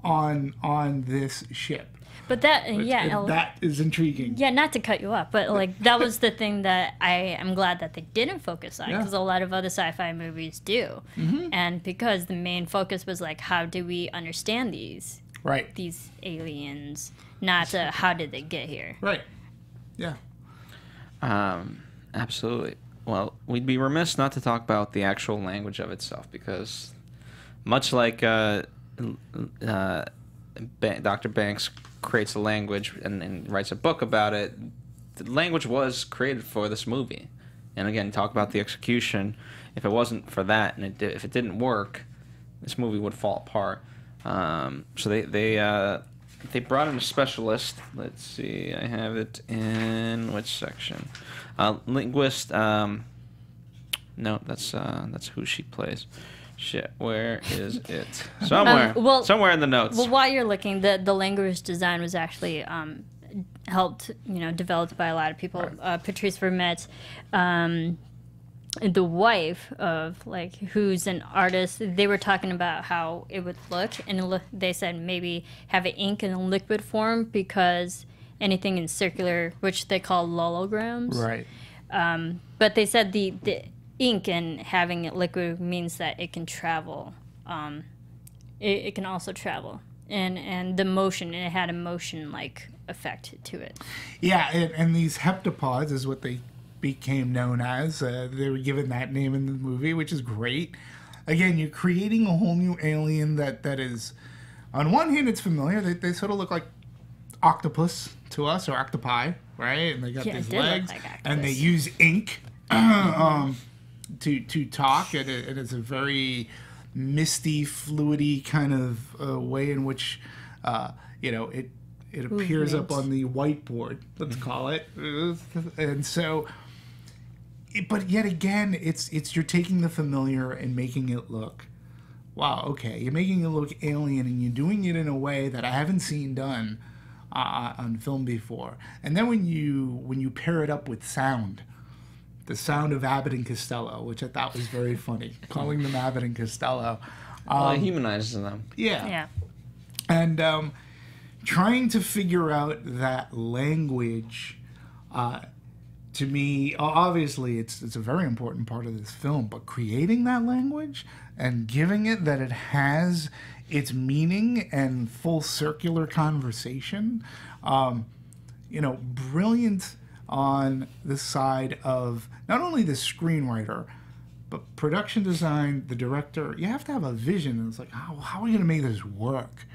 on this ship. But that, that is intriguing. Yeah, not to cut you off, but like that was the thing that I am glad that they didn't focus on, because a lot of other sci-fi movies do, and because the main focus was like, how do we understand these aliens, not how did they get here? Right. Yeah. Absolutely. Well, we'd be remiss not to talk about the actual language of itself, because much like Dr. Banks creates a language and writes a book about it, the language was created for this movie. And again, talk about the execution. If it wasn't for that, and if it didn't work, this movie would fall apart. So they brought in a specialist. Let's see, I have it in which section? Linguist. No, that's who she plays. Shit, where is it? Somewhere. Somewhere in the notes. Well, while you're looking, the language design was actually helped, developed by a lot of people. Right. Patrice Vermette, the wife of who's an artist, they were talking about how it would look, and they said maybe have it ink in a liquid form, because anything in circular, which they call lolograms. Right. But they said the ink and having it liquid means that it can travel. It can also travel, and the motion, and it had a motion-like effect to it. Yeah, and these heptapods is what they became known as. They were given that name in the movie, which is great. Again, you're creating a whole new alien that is, on one hand, it's familiar. They sort of look like octopus to us, or octopi, right? And they got Yeah, these it did look legs, like octopus. and they use ink to talk. And it's a very misty, fluidy kind of way in which it appears up on the whiteboard, let's call it. And so, but yet again, it's you're taking the familiar and making it look, wow, okay, you're making it look alien, and you're doing it in a way that I haven't seen done on film before. And then when you pair it up with sound, the sound of Abbott and Costello, which I thought was very funny, calling them Abbott and Costello. Well, it humanizes them. Yeah. And trying to figure out that language, to me, obviously, it's a very important part of this film. But creating that language and giving it that it has its meaning and full circular conversation, brilliant on the side of not only the screenwriter, but production design, the director. You have to have a vision. And it's like, how are we going to make this work?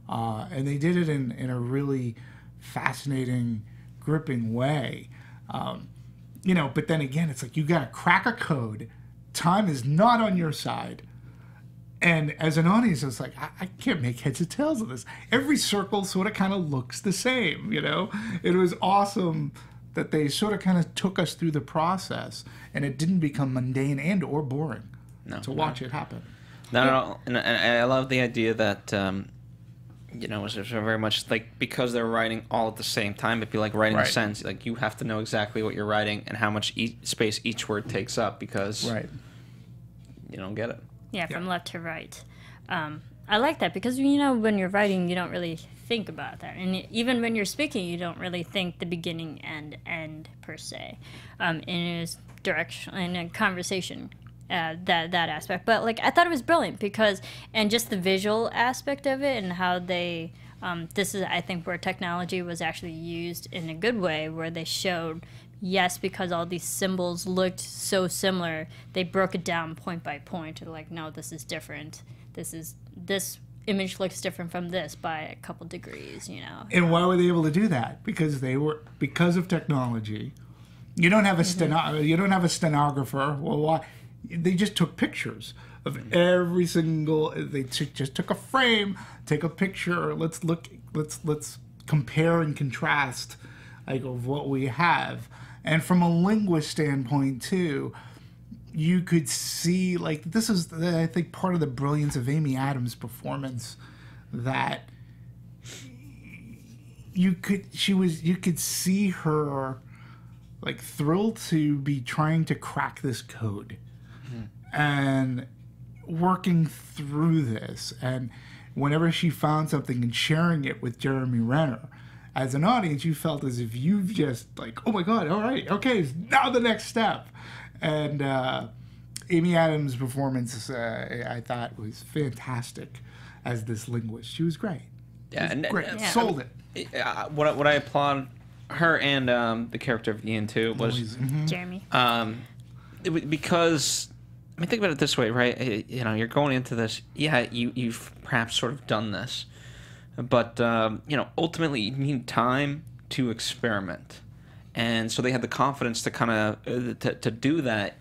And they did it in a really fascinating, gripping way. But then again, it's like you got to crack a code. Time is not on your side. And as an audience, it's like, I can't make heads or tails of this. Every circle sort of kind of looks the same, It was awesome that they sort of kind of took us through the process, and it didn't become mundane and or boring to watch it happen. No. And I love the idea that, it was very much like, because they're writing all at the same time, it'd be like writing a sentence. Like, you have to know exactly what you're writing and how much space each word takes up, because you don't get it. Yeah, from left to right. I like that because, when you're writing, you don't really think about that. And even when you're speaking, you don't really think the beginning and end, per se. In a direction, in a conversation, that aspect. But, I thought it was brilliant because, and just the visual aspect of it and how they, this is, I think, where technology was actually used in a good way, where they showed, yes, because all these symbols looked so similar, they broke it down point by point to no, this is different. This image looks different from this by a couple degrees, And why were they able to do that? Because of technology. You don't have a you don't have a stenographer. Well, why? They just took pictures of every single. They just took a frame, take a picture. Let's compare and contrast, of what we have. And from a linguist standpoint too, you could see this is, I think, part of the brilliance of Amy Adams' performance, that you could see her thrilled to be trying to crack this code and working through this, and whenever she found something and sharing it with Jeremy Renner. As an audience, you felt as if you've just oh my God, all right, okay, now the next step. And Amy Adams' performance, I thought, was fantastic as this linguist. She was great. Yeah, and great. Sold it. What I applaud her and the character of Ian too was Jeremy. Because, I mean, think about it this way, right? You're going into this. Yeah, you've perhaps sort of done this. But, ultimately you need time to experiment. And so they had the confidence to kind of, to do that,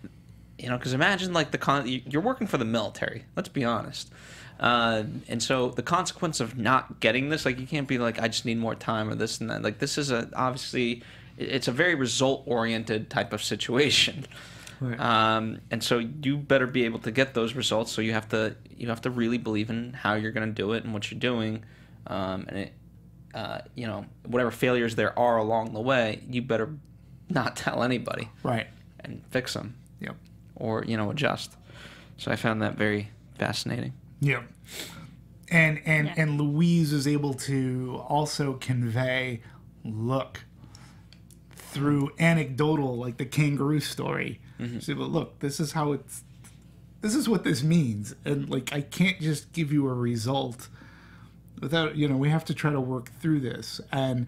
because imagine, you're working for the military, let's be honest. And so the consequence of not getting this, you can't be I just need more time or this and that. This is obviously, it's a very result-oriented type of situation. Right. And so you better be able to get those results, so you have to really believe in how you're going to do it and what you're doing. And it, whatever failures there are along the way, you better not tell anybody. Right. And fix them. Yep. Or, adjust. So I found that very fascinating. Yep. And Louise is able to also convey look through anecdotal, the kangaroo story. Mm-hmm. So, but look, this is what this means. And, I can't just give you a result without, we have to try to work through this. And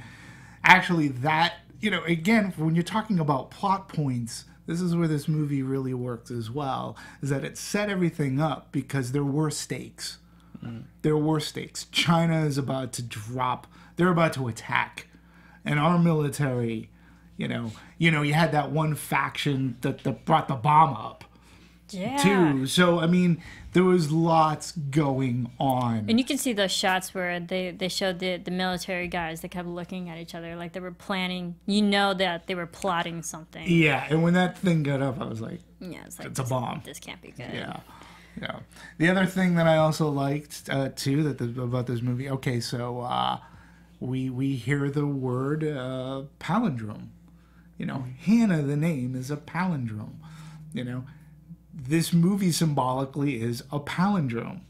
actually that, again, when you're talking about plot points, this is where this movie really works as well, is that it set everything up because there were stakes. Mm. There were stakes. China is about to drop they're about to attack, and our military, you had that one faction that brought the bomb up, too. So I mean, there was lots going on. And you can see those shots where they showed the military guys that kept looking at each other like they were planning. That they were plotting something. Yeah, and when that thing got up, I was like, it's a bomb. This can't be good. Yeah. Yeah. The other thing that I also liked too about this movie. Okay, so we hear the word palindrome. Hannah, the name, is a palindrome. This movie symbolically is a palindrome.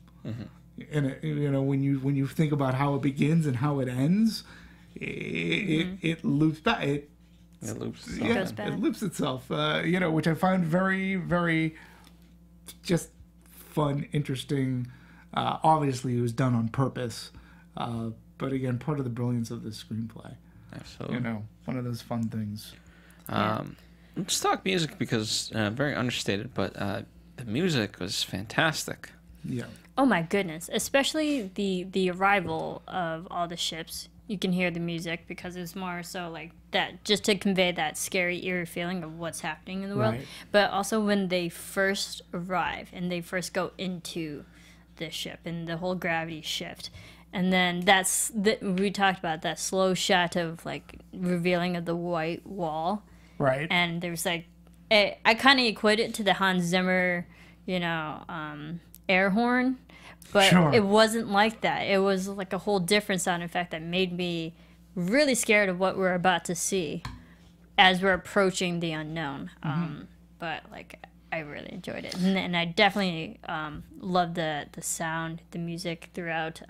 And when you think about how it begins and how it ends, it loops back. It loops itself. Which I find very, very just fun, interesting. Obviously, it was done on purpose, but again, part of the brilliance of this screenplay. Absolutely. One of those fun things. Let's talk music because very understated, but the music was fantastic. Yeah. Oh my goodness! Especially the arrival of all the ships. You can hear the music because it was more so like that, just to convey that scary, eerie feeling of what's happening in the world. Right. But also when they first arrive and they first go into the ship and the whole gravity shift. And then we talked about that slow shot of like revealing of the white wall. Right. And there's like, I kind of equate it to the Hans Zimmer, air horn. But it wasn't like that. It was like a whole different sound effect that made me really scared of what we're about to see as we're approaching the unknown. But like, I really enjoyed it, and I definitely loved the sound, the music throughout,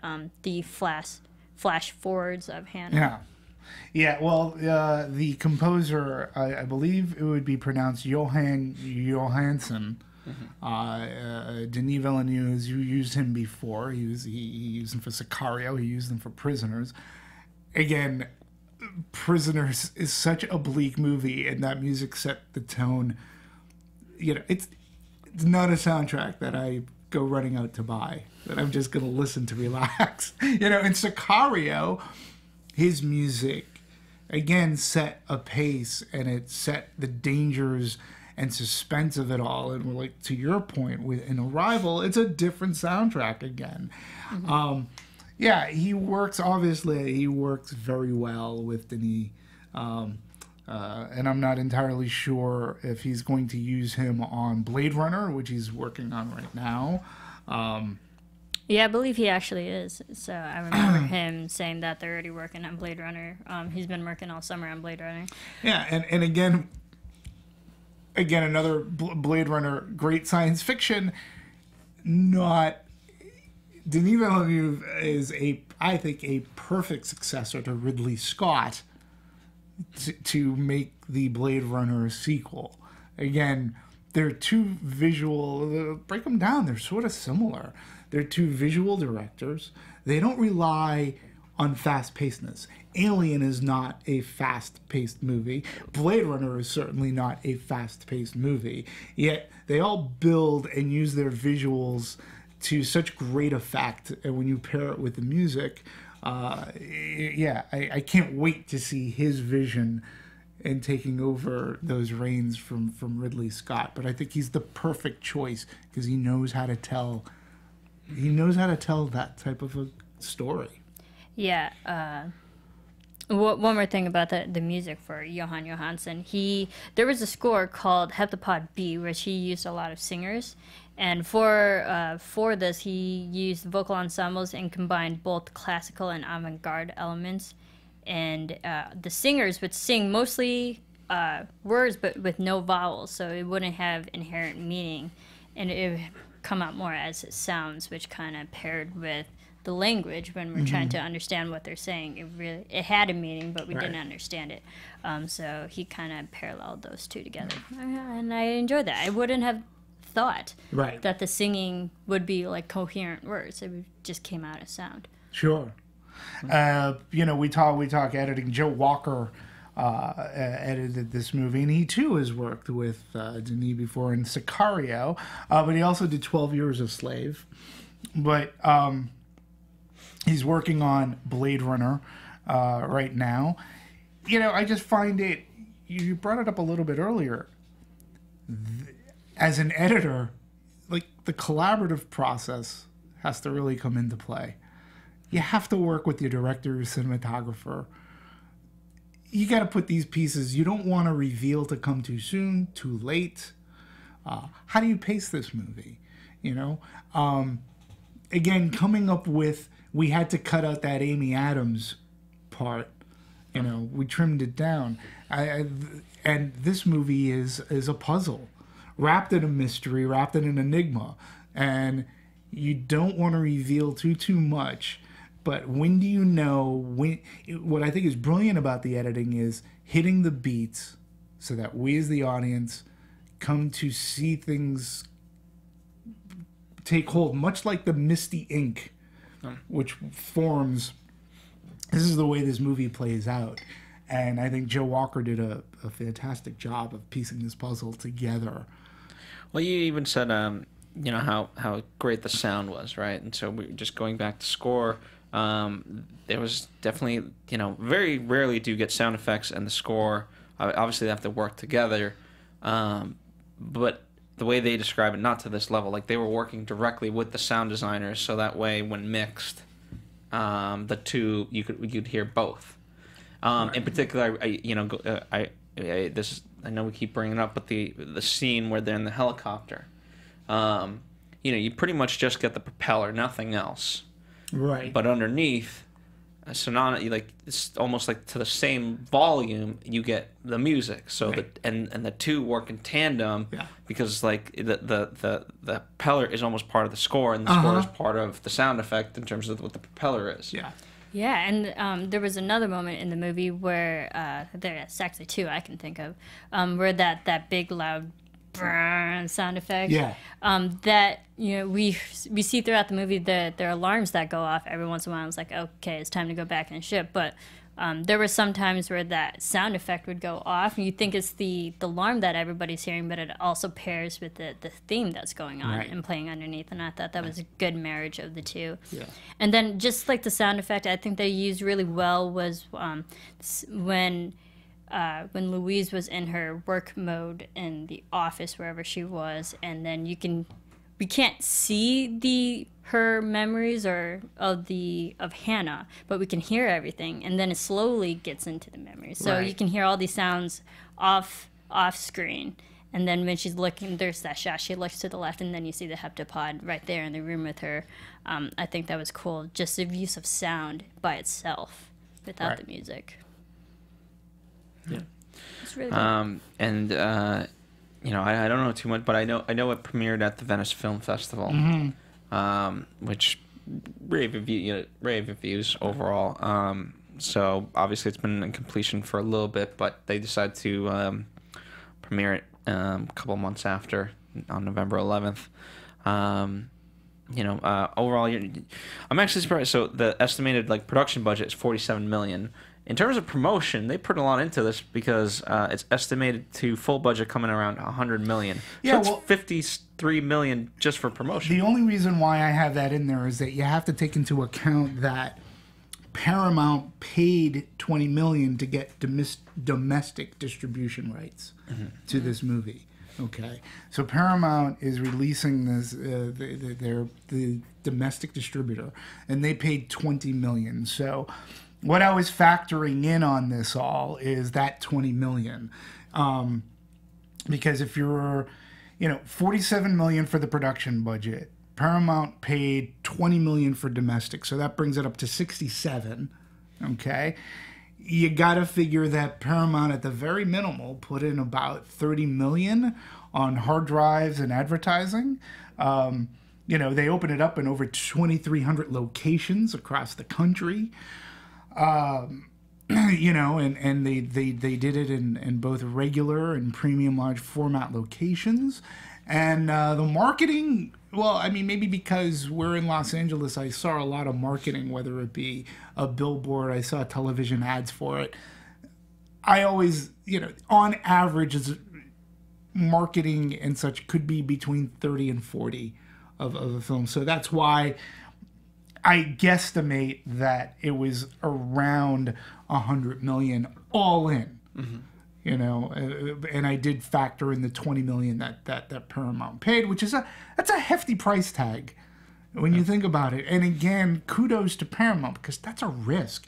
the flash forwards of Hannah. Yeah. Well, the composer, I believe it would be pronounced Johan Johansson. Denis Villeneuve, you used him before. He used him for Sicario. He used him for Prisoners. Again, Prisoners is such a bleak movie, and that music set the tone. It's not a soundtrack that I go running out to buy, that I'm just going to listen to relax. In Sicario, his music, again, set a pace, and it set the dangers and suspense of it all. And we're like, to your point, in Arrival, it's a different soundtrack again. He works very well with Denis. And I'm not entirely sure if he's going to use him on Blade Runner, which he's working on right now. Yeah, I believe he actually is. So I remember him saying that they're already working on Blade Runner. He's been working all summer on Blade Runner. Yeah, and again, another Blade Runner, great science fiction. Denis Villeneuve is I think a perfect successor to Ridley Scott to make the Blade Runner sequel. Again, they're two visual, break them down, they're sort of similar. They're two visual directors. They don't rely on fast-pacedness. Alien is not a fast-paced movie. Blade Runner is certainly not a fast-paced movie. Yet they all build and use their visuals to such great effect, and when you pair it with the music, I can't wait to see his vision and taking over those reins from Ridley Scott. But I think he's the perfect choice because he knows how to tell that type of a story. Yeah. One more thing about the music for Johan Johansson. There was a score called Heptapod B, which he used a lot of singers. And for this, he used vocal ensembles and combined both classical and avant-garde elements. And the singers would sing mostly words, but with no vowels, so it wouldn't have inherent meaning. And it would come out more as sounds, which kind of paired with the language when we're trying to understand what they're saying. It had a meaning, but we didn't understand it. So he kind of paralleled those two together. And I enjoyed that. I wouldn't have thought that the singing would be like coherent words. It just came out as sound. Sure. We talk editing. Joe Walker edited this movie, and he too has worked with Denis before in Sicario, but he also did 12 Years a Slave. But he's working on Blade Runner. right now. You know, I just find it, you brought it up a little bit earlier. As an editor, like, the collaborative process has to really come into play. You have to work with your director, your cinematographer. You got to put these pieces, you don't want to reveal to come too soon, too late. How do you pace this movie? You know? Again, coming up with, we had to cut out that Amy Adams part. You know, we trimmed it down. And this movie is a puzzle, wrapped in a mystery, wrapped in an enigma. And you don't want to reveal too much. But when do you know, what I think is brilliant about the editing is hitting the beats so that we as the audience come to see things take hold, much like the misty ink, which forms, this is the way this movie plays out. And I think Joe Walker did a fantastic job of piecing this puzzle together. Well, you even said, you know, how great the sound was, right? And so we just going back to score, there was definitely, you know, very rarely do you get sound effects and the score. Obviously, they have to work together. But the way they describe it, not to this level, like they were working directly with the sound designers, so that way when mixed, the two, you'd hear both. In particular, I know we keep bringing it up, but the scene where they're in the helicopter, you know, you pretty much just get the propeller, nothing else. Right. But underneath, it's almost like to the same volume, you get the music. So right. and the two work in tandem, yeah. Because like the propeller is almost part of the score, and the score is part of the sound effect in terms of what the propeller is. Yeah. Yeah, and there was another moment in the movie where there's actually two I can think of, where that big loud sound effect. Yeah. That, you know, we see throughout the movie that there are alarms that go off every once in a while. It's like, okay, it's time to go back and ship. But there were some times where that sound effect would go off, and you think it's the alarm that everybody's hearing, but it also pairs with the theme that's going on right. and playing underneath. And I thought that was a good marriage of the two. Yeah. And then just like the sound effect, I think they used really well was when Louise was in her work mode in the office, wherever she was, and then we can't see her memories of Hannah, but we can hear everything, and then it slowly gets into the memories. So right. you can hear all these sounds off screen, and then when she's looking, there's that shot. She looks to the left, and then you see the heptapod right there in the room with her. I think that was cool, just the use of sound by itself without right. the music. Yeah. It's really good. You know, I don't know too much, but I know it premiered at the Venice Film Festival, which rave reviews overall. So obviously it's been in completion for a little bit, but they decided to premiere it a couple months after, on November 11th. You know, overall, I'm actually surprised. So the estimated production budget is $47 million. In terms of promotion, they put a lot into this because it's estimated to full budget coming around $100 million. Yeah, so it's $53 million just for promotion. The only reason why I have that in there is that you have to take into account that Paramount paid $20 million to get domestic distribution rights to this movie. Okay, so Paramount is releasing this, the domestic distributor, and they paid $20 million. So what I was factoring in on this all is that $20 million, because if you're, $47 million for the production budget, Paramount paid $20 million for domestic, so that brings it up to 67. Okay, you got to figure that Paramount, at the very minimal, put in about $30 million on hard drives and advertising. They open it up in over 2,300 locations across the country. And they did it in both regular and premium large format locations. And the marketing, well, I mean, maybe because we're in Los Angeles, I saw a lot of marketing, whether it be a billboard, I saw television ads for it. I always, on average, marketing and such could be between 30 and 40 of a film. So that's why I guesstimate that it was around $100 million all in. You know, and I did factor in the $20 million that Paramount paid, which is that's a hefty price tag when you think about it. And again, kudos to Paramount, because that's a risk.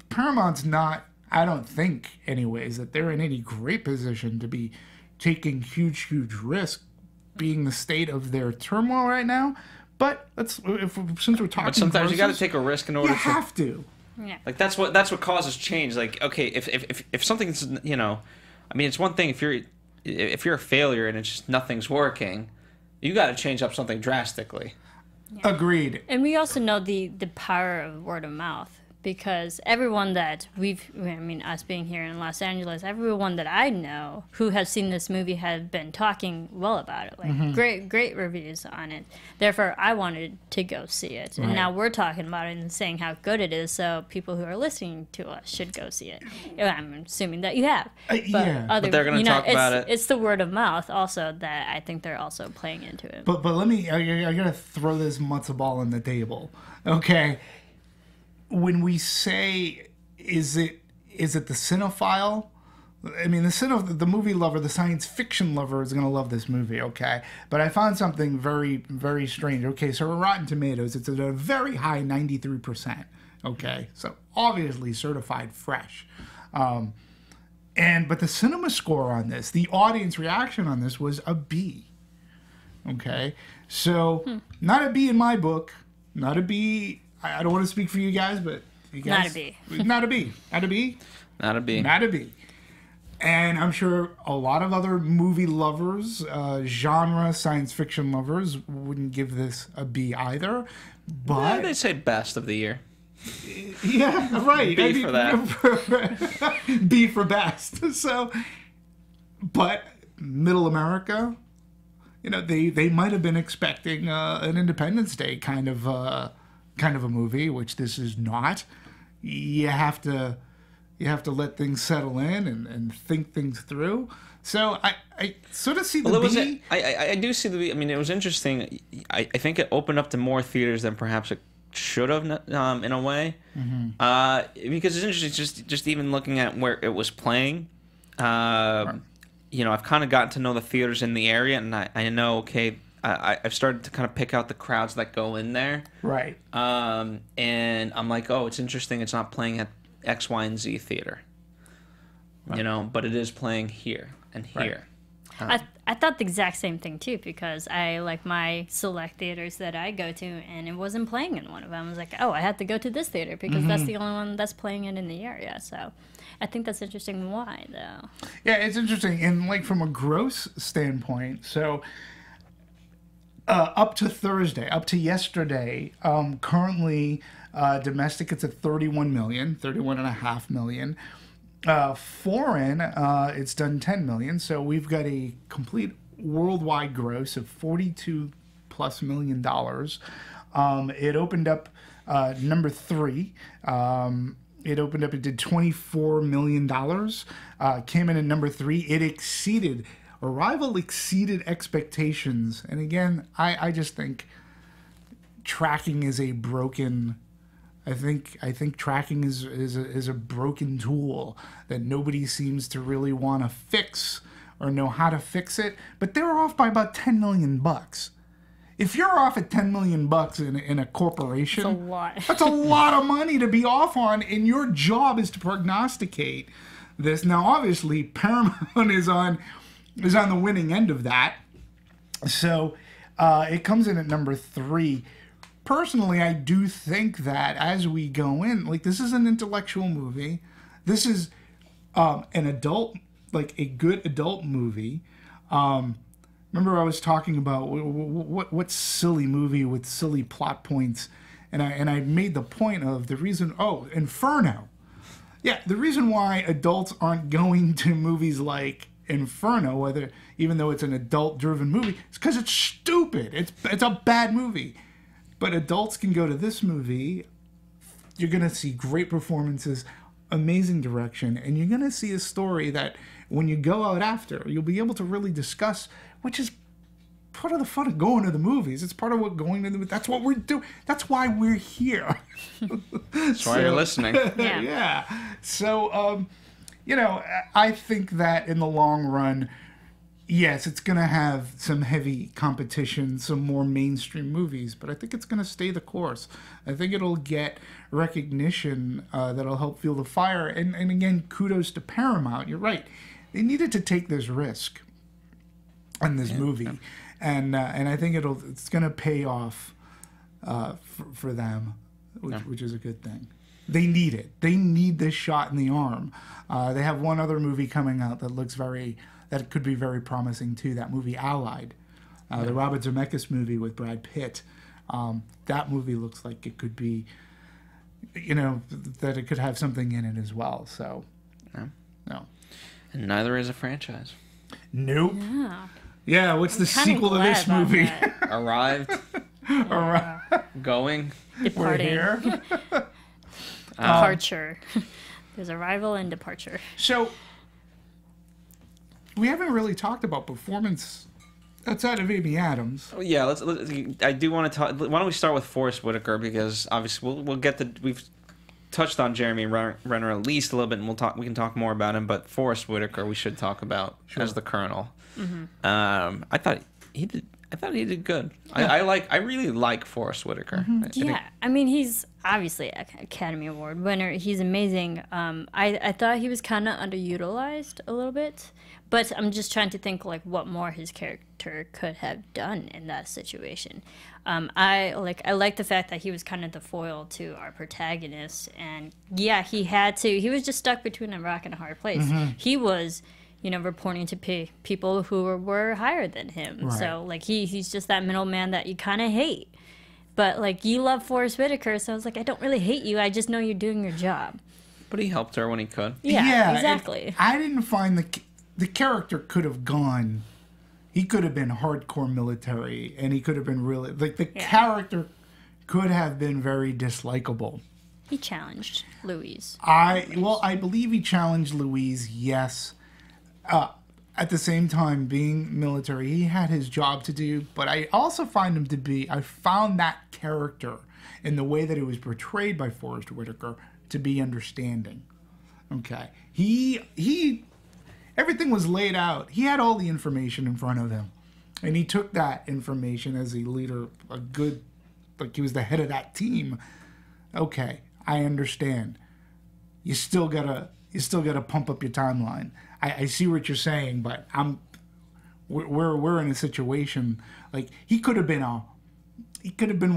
Paramount's not, I don't think anyways, that they're in any great position to be taking huge risk, being the state of their turmoil right now. But since we're talking, but sometimes you got to take a risk in order. You have to. Yeah. Like that's what causes change. Like, okay, if something's, you know, I mean, it's one thing if you're a failure and it's just nothing's working, you got to change up something drastically. Yeah. Agreed. And we also know the power of word of mouth, because everyone that us being here in Los Angeles, everyone that I know who has seen this movie have been talking well about it, like great reviews on it. Therefore, I wanted to go see it. And now we're talking about it and saying how good it is, so people who are listening to us should go see it. I'm assuming that you have. But they're going to talk about it. It's the word of mouth also that I think they're also playing into it. But let me, I got to throw this matzo ball on the table, okay? When we say, is it the cinephile? I mean, the movie lover, the science fiction lover is going to love this movie, okay? But I found something very, very strange. Okay, so Rotten Tomatoes, it's at a very high 93%, okay? So obviously certified fresh. But the cinema score on this, the audience reaction on this was a B, okay? So not a B in my book, not a B. I don't want to speak for you guys, but you guys... Not a B. Not a B. Not a B? Not a B. Not a B. And I'm sure a lot of other movie lovers, genre science fiction lovers, wouldn't give this a B either. But they say best of the year. Yeah, right. B for that. B for best. So, but Middle America, you know, they might have been expecting an Independence Day kind of a movie, which this is not. You have to let things settle in and think things through. So I sort of see the B. I do see the B. I mean, it was interesting. I think it opened up to more theaters than perhaps it should have, in a way. Because it's interesting, just even looking at where it was playing. Right. You know, I've kind of gotten to know the theaters in the area, and I know, okay, I've started to kind of pick out the crowds that go in there. Right. And I'm like, oh, it's interesting. It's not playing at X, Y, and Z theater. Right. You know, but it is playing here and here. Right. I thought the exact same thing too, because I like my select theaters that I go to, and it wasn't playing in one of them. I was like, oh, I have to go to this theater because that's the only one that's playing it in the area. So I think that's interesting. Why though? Yeah, it's interesting, and like from a gross standpoint, so. Up to yesterday, currently domestic it's at 31.5 million. Foreign, it's done 10 million. So we've got a complete worldwide gross of $42+ million. It opened up number 3. It did $24 million. Came in at number 3. Arrival exceeded expectations. And again, I just think tracking is a broken... I think tracking is a broken tool that nobody seems to really want to fix or know how to fix it. But they're off by about $10 million. If you're off at $10 million in a corporation, that's a lot. That's a lot of money to be off on, and your job is to prognosticate this. Now, obviously, Paramount is on the winning end of that. So it comes in at number 3. Personally, I do think that as we go in, like, this is an intellectual movie. This is an adult, like a good adult movie. Remember I was talking about what silly movie with silly plot points, and I made the point of the reason, Inferno. Yeah, the reason why adults aren't going to movies like Inferno, even though it's an adult-driven movie, is because it's stupid. It's a bad movie. But adults can go to this movie. You're going to see great performances, amazing direction, and you're going to see a story that when you go out after, you'll be able to really discuss, which is part of the fun of going to the movies. It's part of what going to the. That's what we're doing. That's why we're here. That's why you're listening. Yeah. Yeah. So, I think that in the long run, yes, it's going to have some heavy competition, some more mainstream movies, but I think it's going to stay the course. I think it'll get recognition that'll help fuel the fire. And again, kudos to Paramount. You're right. They needed to take this risk on this movie. Yeah. And I think it's going to pay off for them, which is a good thing. They need it. They need this shot in the arm. They have one other movie coming out that could be very promising too. That movie Allied, the Robert Zemeckis movie with Brad Pitt. That movie looks like it could be, that it could have something in it as well. So, no. And neither is a franchise. Nope. Yeah, what's the sequel to this movie? Arrived. Going. Departing. We're here. Departure. There's arrival and departure. So, we haven't really talked about performance outside of Amy Adams. Yeah, let's I do want to talk. Why don't we start with Forest Whitaker, because obviously we'll get we've touched on Jeremy Renner at least a little bit, and we can talk more about him. But Forest Whitaker, we should talk about as the Colonel. Mm-hmm. I thought he did good. Yeah. I really like Forest Whitaker. Mm-hmm. I mean, he's obviously an Academy Award winner. He's amazing. I thought he was kind of underutilized a little bit, but I'm just trying to think like what more his character could have done in that situation. I like the fact that he was kind of the foil to our protagonist, and he was just stuck between a rock and a hard place. Mm-hmm. He was reporting to people who were higher than him. Right. So, like, he's just that middleman that you kind of hate. But, like, you love Forest Whitaker, so I was like, I don't really hate you. I just know you're doing your job. But he helped her when he could. Yeah, exactly. I didn't find the character could have gone... He could have been hardcore military, and he could have been really... Like, the character could have been very dislikable. He challenged Louise. I believe he challenged Louise, yes. At the same time, being military, he had his job to do, but I also find him to be, I found that character in the way that it was portrayed by Forest Whitaker to be understanding. Okay. He everything was laid out. He had all the information in front of him, and he took that information as a leader, like he was the head of that team. Okay, I understand. You still gotta pump up your timeline. I see what you're saying, but we're in a situation like he could have been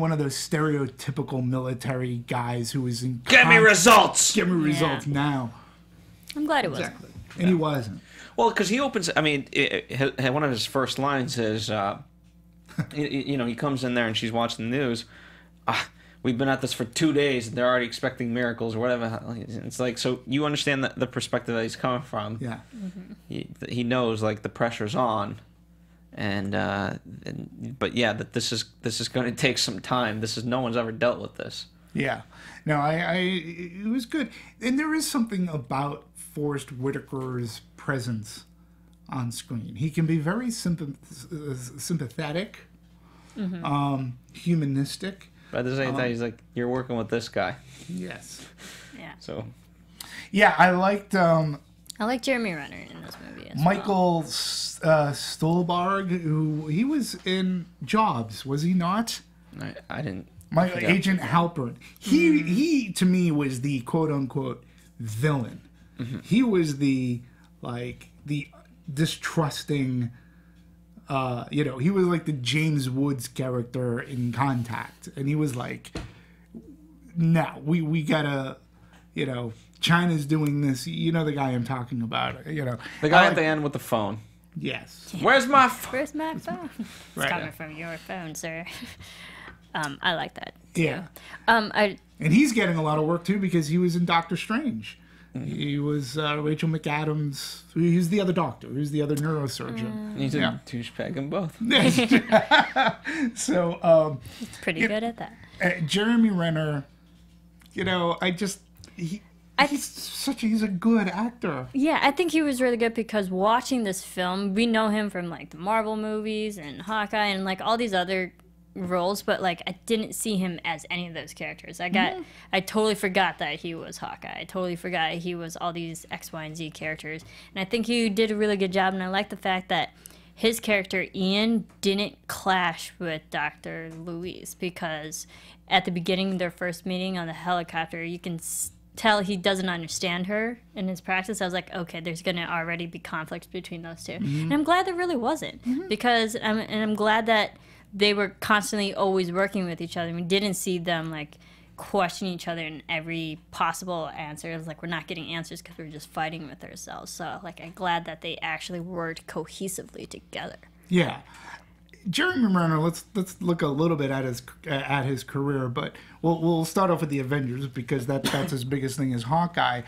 one of those stereotypical military guys who was in Get me results now. I'm glad it wasn't. Exactly. And he wasn't. Well, because he opens. I mean, one of his first lines is, he comes in there and she's watching the news. We've been at this for 2 days, and they're already expecting miracles or whatever. It's like, so you understand the perspective that he's coming from. Yeah. Mm-hmm. He knows, like, the pressure's on. But yeah, that this is going to take some time. No one's ever dealt with this. Yeah. No, it was good. And there is something about Forest Whitaker's presence on screen. He can be very sympathetic, humanistic. But at the same time, he's like, you're working with this guy. Yes. Yeah. So. Yeah, I liked... I like Jeremy Renner in this movie as Michael Stolberg, who he was in Jobs, was he not? I didn't. Agent Halpern. He to me was the quote unquote villain. Mm-hmm. He was the distrusting. He was like the James Woods character in Contact, and he was like, "No, we gotta, China's doing this. You know the guy I'm talking about. The guy at the end with the phone. Yes. Where's my phone? Where's my phone? It's coming from your phone, sir. I like that too. Yeah. And he's getting a lot of work too because he was in Doctor Strange. Mm-hmm. He was Rachel McAdams. He's the other doctor. He's the other neurosurgeon. He's a douchebag in both. So he's pretty good at that. Jeremy Renner, He's a good actor. Yeah, I think he was really good because watching this film, we know him from like the Marvel movies and Hawkeye and like all these other roles, but like I didn't see him as any of those characters. I totally forgot that he was Hawkeye. I totally forgot he was all these X, Y, and Z characters. And I think he did a really good job, and I like the fact that his character Ian didn't clash with Dr. Louise, because at the beginning of their first meeting on the helicopter, you can tell he doesn't understand her in his practice. I was like, okay, there's going to already be conflicts between those two. And I'm glad there really wasn't, because I'm glad that they were constantly always working with each other. We didn't see them like questioning each other in every possible answer. It was like, we're not getting answers because we're just fighting with ourselves. So like, I'm glad that they actually worked cohesively together. Yeah. Jeremy Renner, let's look a little bit at his career, but we'll start off with the Avengers, because that's his biggest thing is Hawkeye.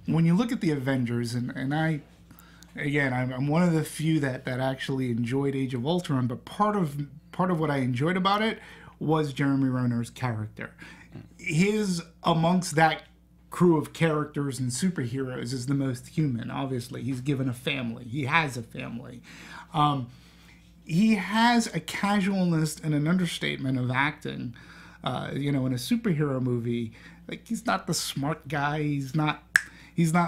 When you look at the Avengers, and I'm one of the few that actually enjoyed Age of Ultron, but part of what I enjoyed about it was Jeremy Renner's character. His, amongst that crew of characters and superheroes, is the most human. Obviously, he's given a family. He has a family. He has a casualness and an understatement of acting. In a superhero movie, like, he's not the smart guy. He's not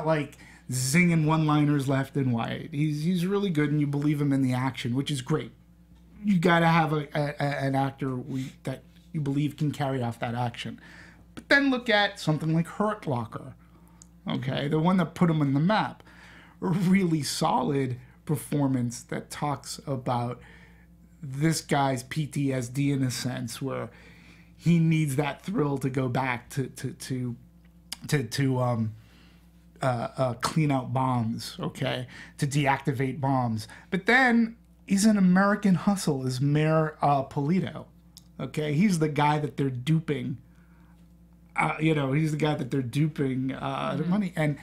like zinging one-liners left and right. He's really good, and you believe him in the action, which is great. You got to have an actor that you believe can carry off that action. But then look at something like Hurt Locker, okay? The one that put him on the map. A really solid performance that talks about this guy's PTSD in a sense, where he needs that thrill to go back to clean out bombs, okay? To deactivate bombs. But then he's an American Hustle as Mayor Polito, okay? He's the guy that they're duping. He's the guy that they're duping the money. And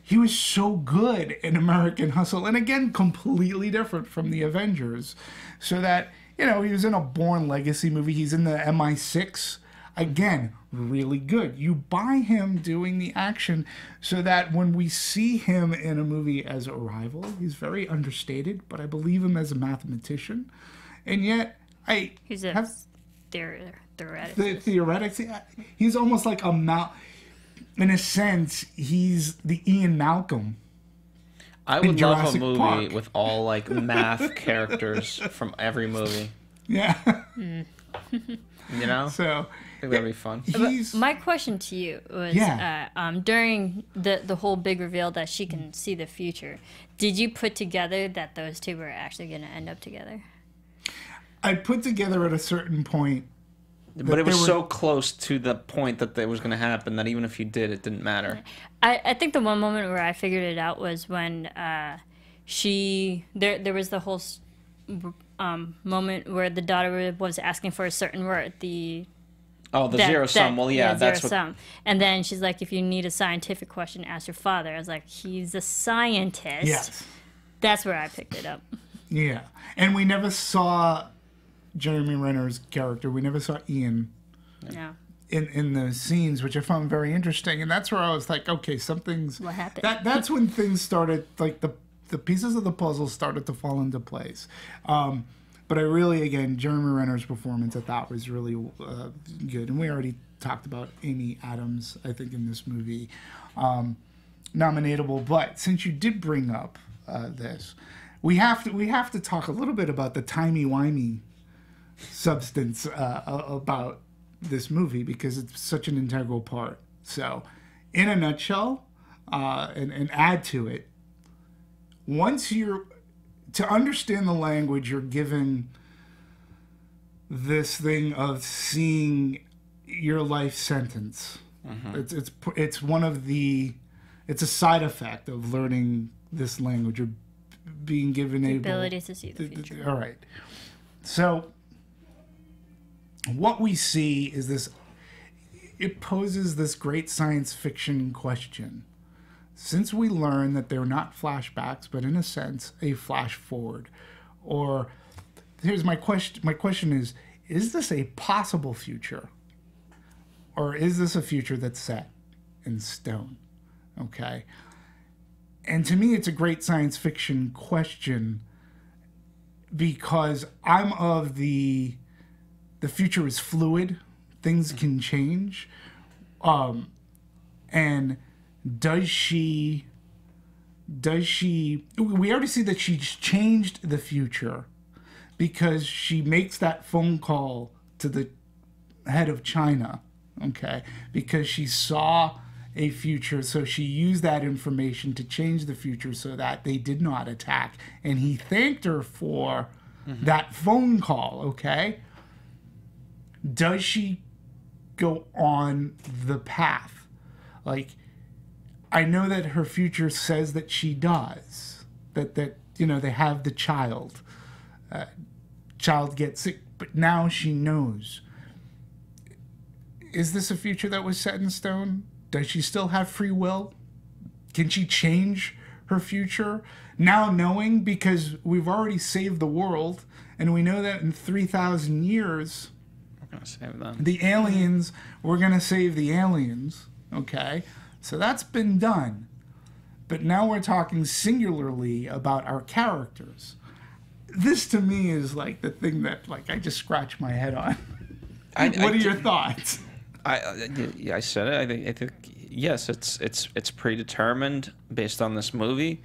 he was so good in American Hustle. And again, completely different from the Avengers. So that, he was in a Bourne Legacy movie. He's in the MI6. Again, really good. You buy him doing the action, so that when we see him in a movie as Arrival, he's very understated, but I believe him as a mathematician. And yet, he's a theoretic. The theoretics. He's almost like in a sense, he's the Ian Malcolm. I would love Jurassic a movie Park. with all like math characters from every movie. Yeah. I So think that'd be fun. My question to you was, during the whole big reveal that she can see the future, did you put together that those two were actually going to end up together? I put together at a certain point. But it was so close to the point that it was going to happen that even if you did, it didn't matter. I think the one moment where I figured it out was when there was the whole moment where the daughter was asking for a certain word, the zero sum. Well, yeah, that's zero sum. And then she's like, if you need a scientific question, ask your father. I was like, he's a scientist. Yes. That's where I picked it up. Yeah. And we never saw Jeremy Renner's character. We never saw Ian in those scenes, which I found very interesting. And that's where I was like, okay, something's... What happened? That's when things started, like the pieces of the puzzle started to fall into place. But I really, again, Jeremy Renner's performance I thought was really good. And we already talked about Amy Adams, I think, in this movie. Nominatable. But since you did bring up this, we have to talk a little bit about the timey-wimey substance about this movie, because it's such an integral part. So, in a nutshell, and add to it, once to understand the language, you're given this thing of seeing your life sentence. It's a side effect of learning this language, or being given the ability to see the future. All right. So what we see is this. It poses this great science fiction question. Since we learn that they're not flashbacks, but in a sense, a flash forward, or here's my question. My question is this a possible future, or is this a future that's set in stone? Okay. And to me, it's a great science fiction question because I'm of the future is fluid. Things can change. And does she, we already see that she's changed the future because she makes that phone call to the head of China, okay, because she saw a future, so she used that information to change the future so that they did not attack, and he thanked her for that phone call, okay? Does she go on the path? Like, I know that her future says that she does, that you know, they have the child. Child gets sick, but now she knows. Is this a future that was set in stone? Does she still have free will? Can she change her future? Now knowing, because we've already saved the world, and we know that in 3,000 years, We're going to save them. the aliens, we're going to save the aliens, okay? So that's been done. But now we're talking singularly about our characters. This to me is like the thing that like I just scratch my head on. What are your thoughts? I said it. I think yes, it's predetermined based on this movie,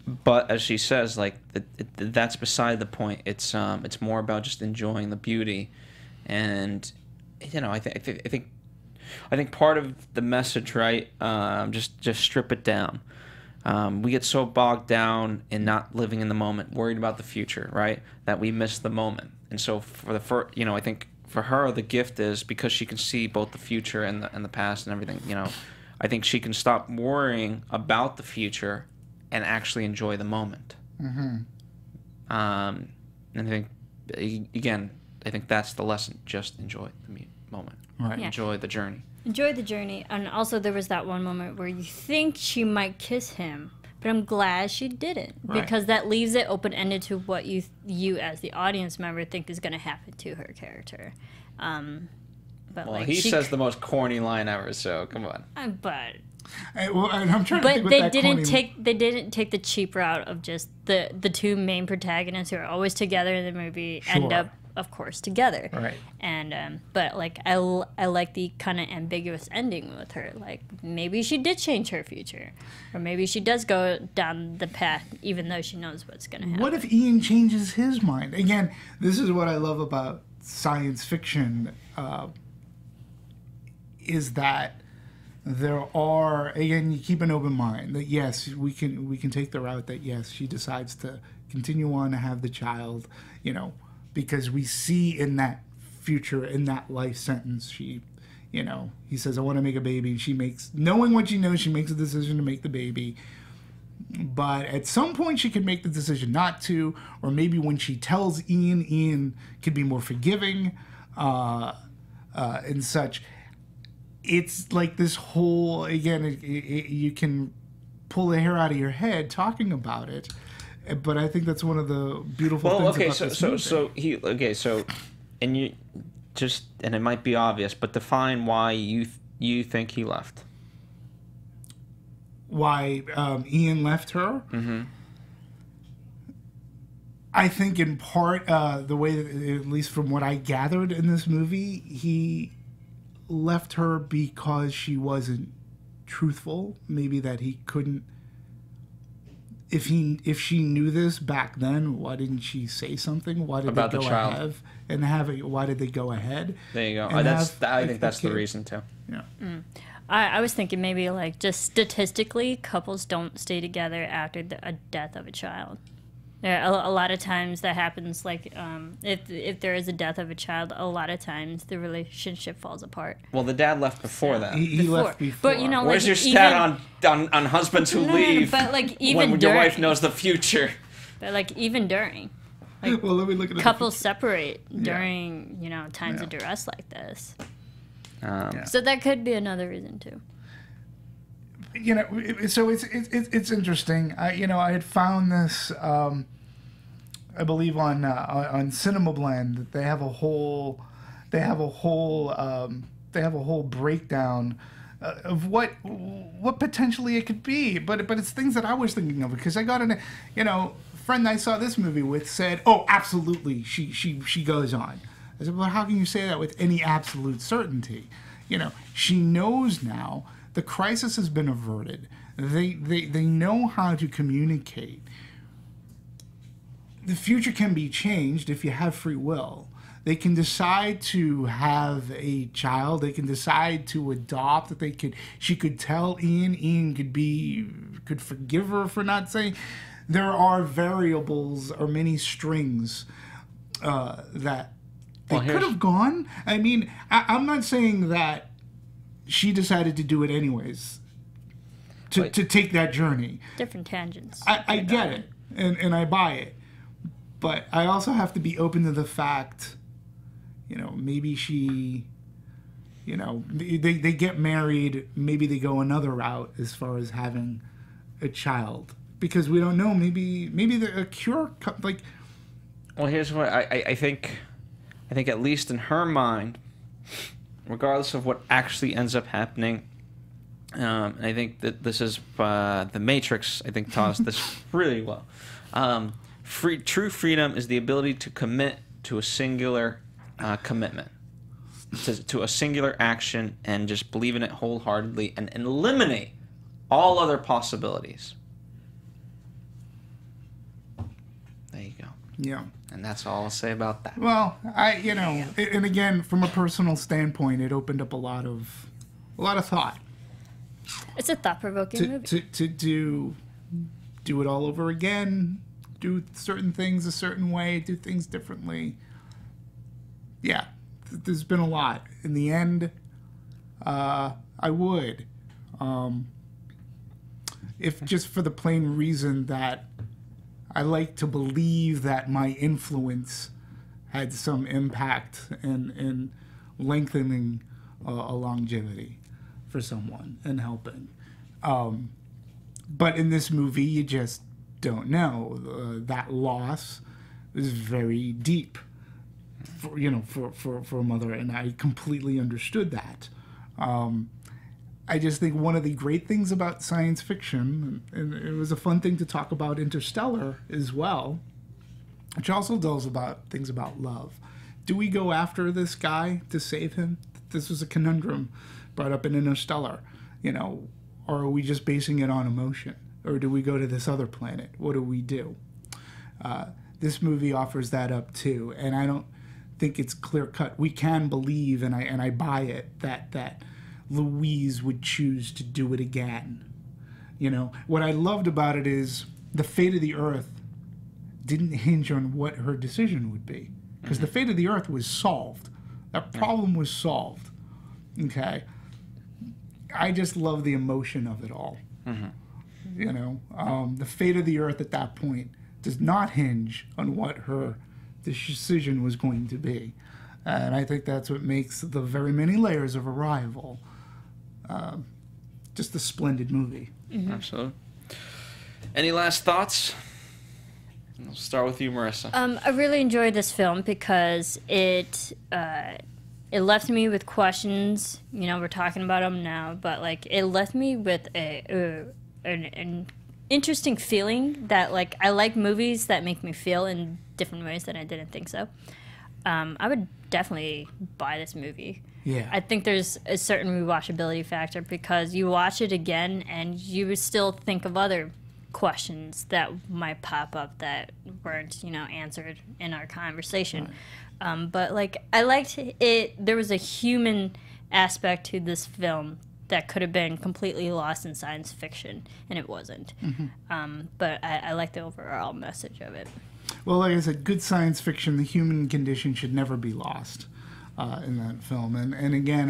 but as she says, like that's beside the point. It's more about just enjoying the beauty, and you know I think part of the message, right? Just strip it down. We get so bogged down in not living in the moment, worried about the future, right? That we miss the moment. And so I think for her the gift is because she can see both the future and the past and everything. You know, I think she can stop worrying about the future and actually enjoy the moment. And I think again, I think that's the lesson. Just enjoy the moment. Right. Yeah. Enjoy the journey. Enjoy the journey. And also there was that one moment where you think she might kiss him, but I'm glad she didn't, Right. because that leaves it open-ended to what you as the audience member think is going to happen to her character. But Well, like he says the most corny line ever, so come on. but I'm trying to think but what they that didn't corny- take the cheap route of just the two main protagonists who are always together in the movie end Sure. up, of course, together. Right. And but like I like the kind of ambiguous ending with her. Like maybe she did change her future, or maybe she does go down the path even though she knows what's going to happen. What if Ian changes his mind? Again, this is what I love about science fiction, is that there are, again, you keep an open mind that yes, we can take the route that yes, she decides to continue on to have the child, you know, because we see in that future, in that life sentence, she, you know, he says, I want to make a baby, and she makes, knowing what she knows, she makes a decision to make the baby. But at some point she could make the decision not to, or maybe when she tells Ian could be more forgiving, and such. It's like this whole, again, you can pull the hair out of your head talking about it, but I think that's one of the beautiful things about this movie. And you just, and it might be obvious, but define why you think he left. Why Ian left her? Mm-hmm. I think in part the way that, at least from what I gathered in this movie, he left her because she wasn't truthful. Maybe that he couldn't. If she knew this back then, why didn't she say something? Why did About they the go child. ahead and have it? Why did they go ahead? There you go. and I think have that's a the kid? reason too. Yeah. I was thinking maybe like just statistically, couples don't stay together after a death of a child. There are a lot of times that happens. Like if there is a death of a child, a lot of times the relationship falls apart. Well, the dad left before that. He left before. But you know, Where's like, your stat on husbands who No, leave but like even when your during, wife knows the future? But like even during, like well, let me look at couples separate during times of duress like this. So that could be another reason too. You know, so it's interesting. I had found this. I believe on Cinema Blend that they have a whole breakdown of what potentially it could be. But it's things that I was thinking of, because I got a friend I saw this movie with said, "Oh, absolutely, she goes on." I said, "Well, how can you say that with any absolute certainty?" She knows now the crisis has been averted. They know how to communicate. The future can be changed if you have free will. They can decide to have a child. They can decide to adopt. She could tell Ian. Ian could forgive her for not saying. There are variables or many strings that they could have gone. I mean, I'm not saying that she decided to do it anyways, to take that journey. Different tangents. I get it, and I buy it. But I also have to be open to the fact, maybe she, they get married, maybe they go another route as far as having a child. Because we don't know, maybe a cure, like... Well, here's what I think at least in her mind, regardless of what actually ends up happening, I think that this is The Matrix, I think, taught us this really well. True freedom is the ability to commit to a singular commitment, to a singular action, and just believe in it wholeheartedly and eliminate all other possibilities. There you go. Yeah. And that's all I'll say about that. Well, and again, from a personal standpoint, it opened up a lot of thought. It's a thought-provoking movie. To do it all over again, do certain things a certain way, do things differently. Yeah, there's been a lot. In the end, I would. If just for the plain reason that I like to believe that my influence had some impact in lengthening a longevity for someone and helping. But in this movie, you just don't know. That loss is very deep, for a mother, and I completely understood that. I just think one of the great things about science fiction, and it was a fun thing to talk about Interstellar as well, which also does about things about love. Do we go after this guy to save him? This was a conundrum brought up in Interstellar. Or are we just basing it on emotion? Or do we go to this other planet? What do we do? This movie offers that up too, and I don't think it's clear cut. We can believe, and I buy it, that Louise would choose to do it again. What I loved about it is the fate of the Earth didn't hinge on what her decision would be, because the fate of the Earth was solved. That problem was solved. Okay, I just love the emotion of it all. The fate of the Earth at that point does not hinge on what her decision was going to be, and I think that's what makes the very many layers of Arrival just a splendid movie. Absolutely. Any last thoughts? I'll start with you, Marisa. I really enjoyed this film because it left me with questions. We're talking about them now, but it left me with an interesting feeling that I like movies that make me feel in different ways that I didn't think so. I would definitely buy this movie. Yeah. I think there's a certain rewatchability factor because you watch it again and you would still think of other questions that might pop up that weren't, answered in our conversation. Right. But I liked it. There was a human aspect to this film that could have been completely lost in science fiction, and it wasn't. But I like the overall message of it. Well, like I said, good science fiction, the human condition should never be lost in that film. And again,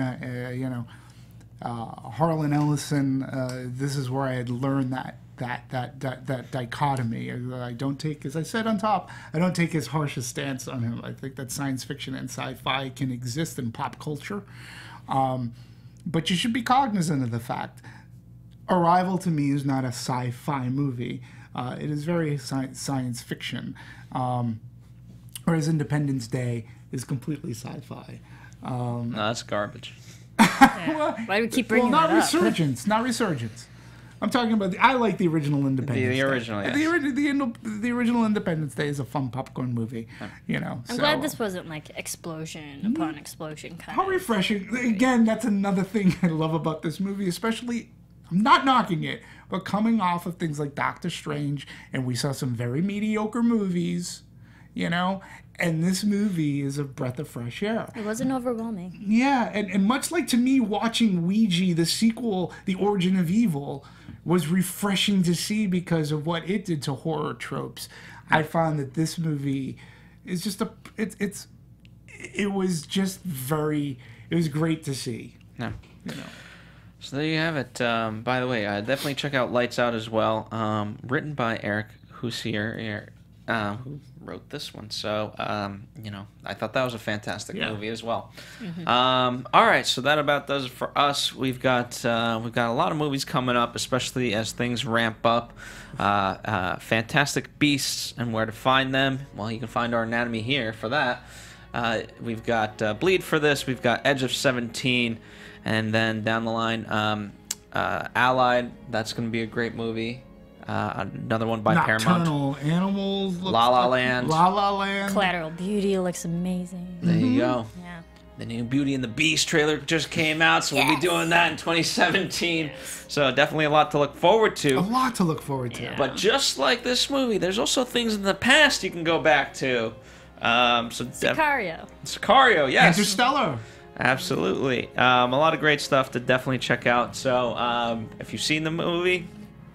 Harlan Ellison, this is where I had learned that dichotomy. I don't take, as I said on top, I don't take as harsh a stance on him. I think that science fiction and sci-fi can exist in pop culture. But you should be cognizant of the fact, Arrival to me is not a sci-fi movie. It is very science fiction, whereas Independence Day is completely sci-fi. No, that's garbage. Yeah. Why do we keep bringing not that up? resurgence, not resurgence. I'm talking about. I like the original Independence The original, Day. yes. The original Independence Day is a fun popcorn movie. You know. I'm glad this wasn't like explosion upon explosion kind How of. refreshing! Again, that's another thing I love about this movie, especially. I'm not knocking it, but coming off of things like Doctor Strange, and we saw some very mediocre movies, you know, and this movie is a breath of fresh air. It wasn't overwhelming. Yeah, and much like to me, watching Ouija, the sequel, The Origin of Evil, was refreshing to see because of what it did to horror tropes. I found that this movie is just it was just very, it was great to see. Yeah. You know. So there you have it. By the way, definitely check out Lights Out as well. Written by Eric Hussier, who wrote this one. So, you know, I thought that was a fantastic movie as well. Mm-hmm. All right, so that about does it for us. We've got a lot of movies coming up, especially as things ramp up. Fantastic Beasts and where to find them. Well, you can find our anatomy here for that. We've got Bleed for this. We've got Edge of 17. And then down the line, Allied. That's going to be a great movie. Another one by Paramount. Nocturnal Animals. La La Land. La La Land. Collateral Beauty looks amazing. There you go. Yeah. The new Beauty and the Beast trailer just came out, so we'll be doing that in 2017. So definitely a lot to look forward to. A lot to look forward to. But just like this movie, there's also things in the past you can go back to. Sicario. Sicario, yes. Interstellar. Absolutely. A lot of great stuff to definitely check out. So if you've seen the movie,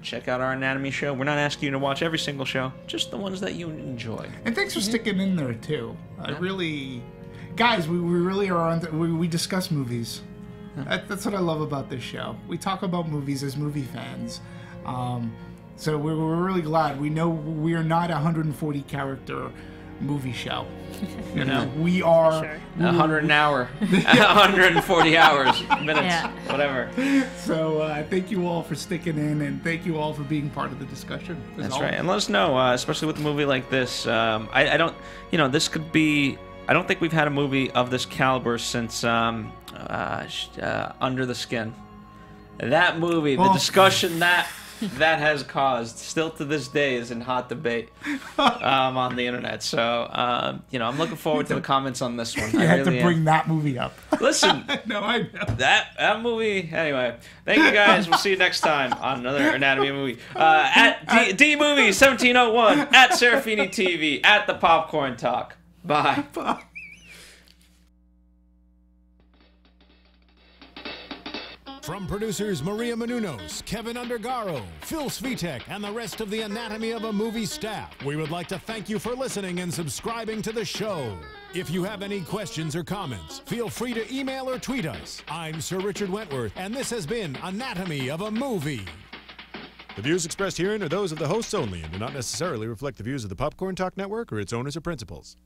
check out our anatomy show. We're not asking you to watch every single show, just the ones that you enjoy. And thanks for sticking in there, too. Really... Guys, we really are on... We discuss movies. That's what I love about this show. We talk about movies as movie fans. So we're really glad. We know we are not a 140-character movie show. You know, we are 100 an hour, 140 hours, minutes, whatever. So thank you all for sticking in, and thank you all for being part of the discussion. That's right, and let us know, especially with a movie like this. I don't, you know, this could be. I don't think we've had a movie of this caliber since Under the Skin. That movie, the discussion that has caused, still to this day, is in hot debate on the internet. So, you know, I'm looking forward to the comments on this one. You had to bring that movie up. Listen, no, I know. That movie. Anyway, thank you guys. We'll see you next time on another Anatomy of a Movie. At D Movie 1701, at Serafini TV, at the Popcorn Talk. Bye. Bye. From producers Maria Menounos, Kevin Undergaro, Phil Svitek, and the rest of the Anatomy of a Movie staff, we would like to thank you for listening and subscribing to the show. If you have any questions or comments, feel free to email or tweet us. I'm Sir Richard Wentworth, and this has been Anatomy of a Movie. The views expressed herein are those of the hosts only and do not necessarily reflect the views of the Popcorn Talk Network or its owners or principals.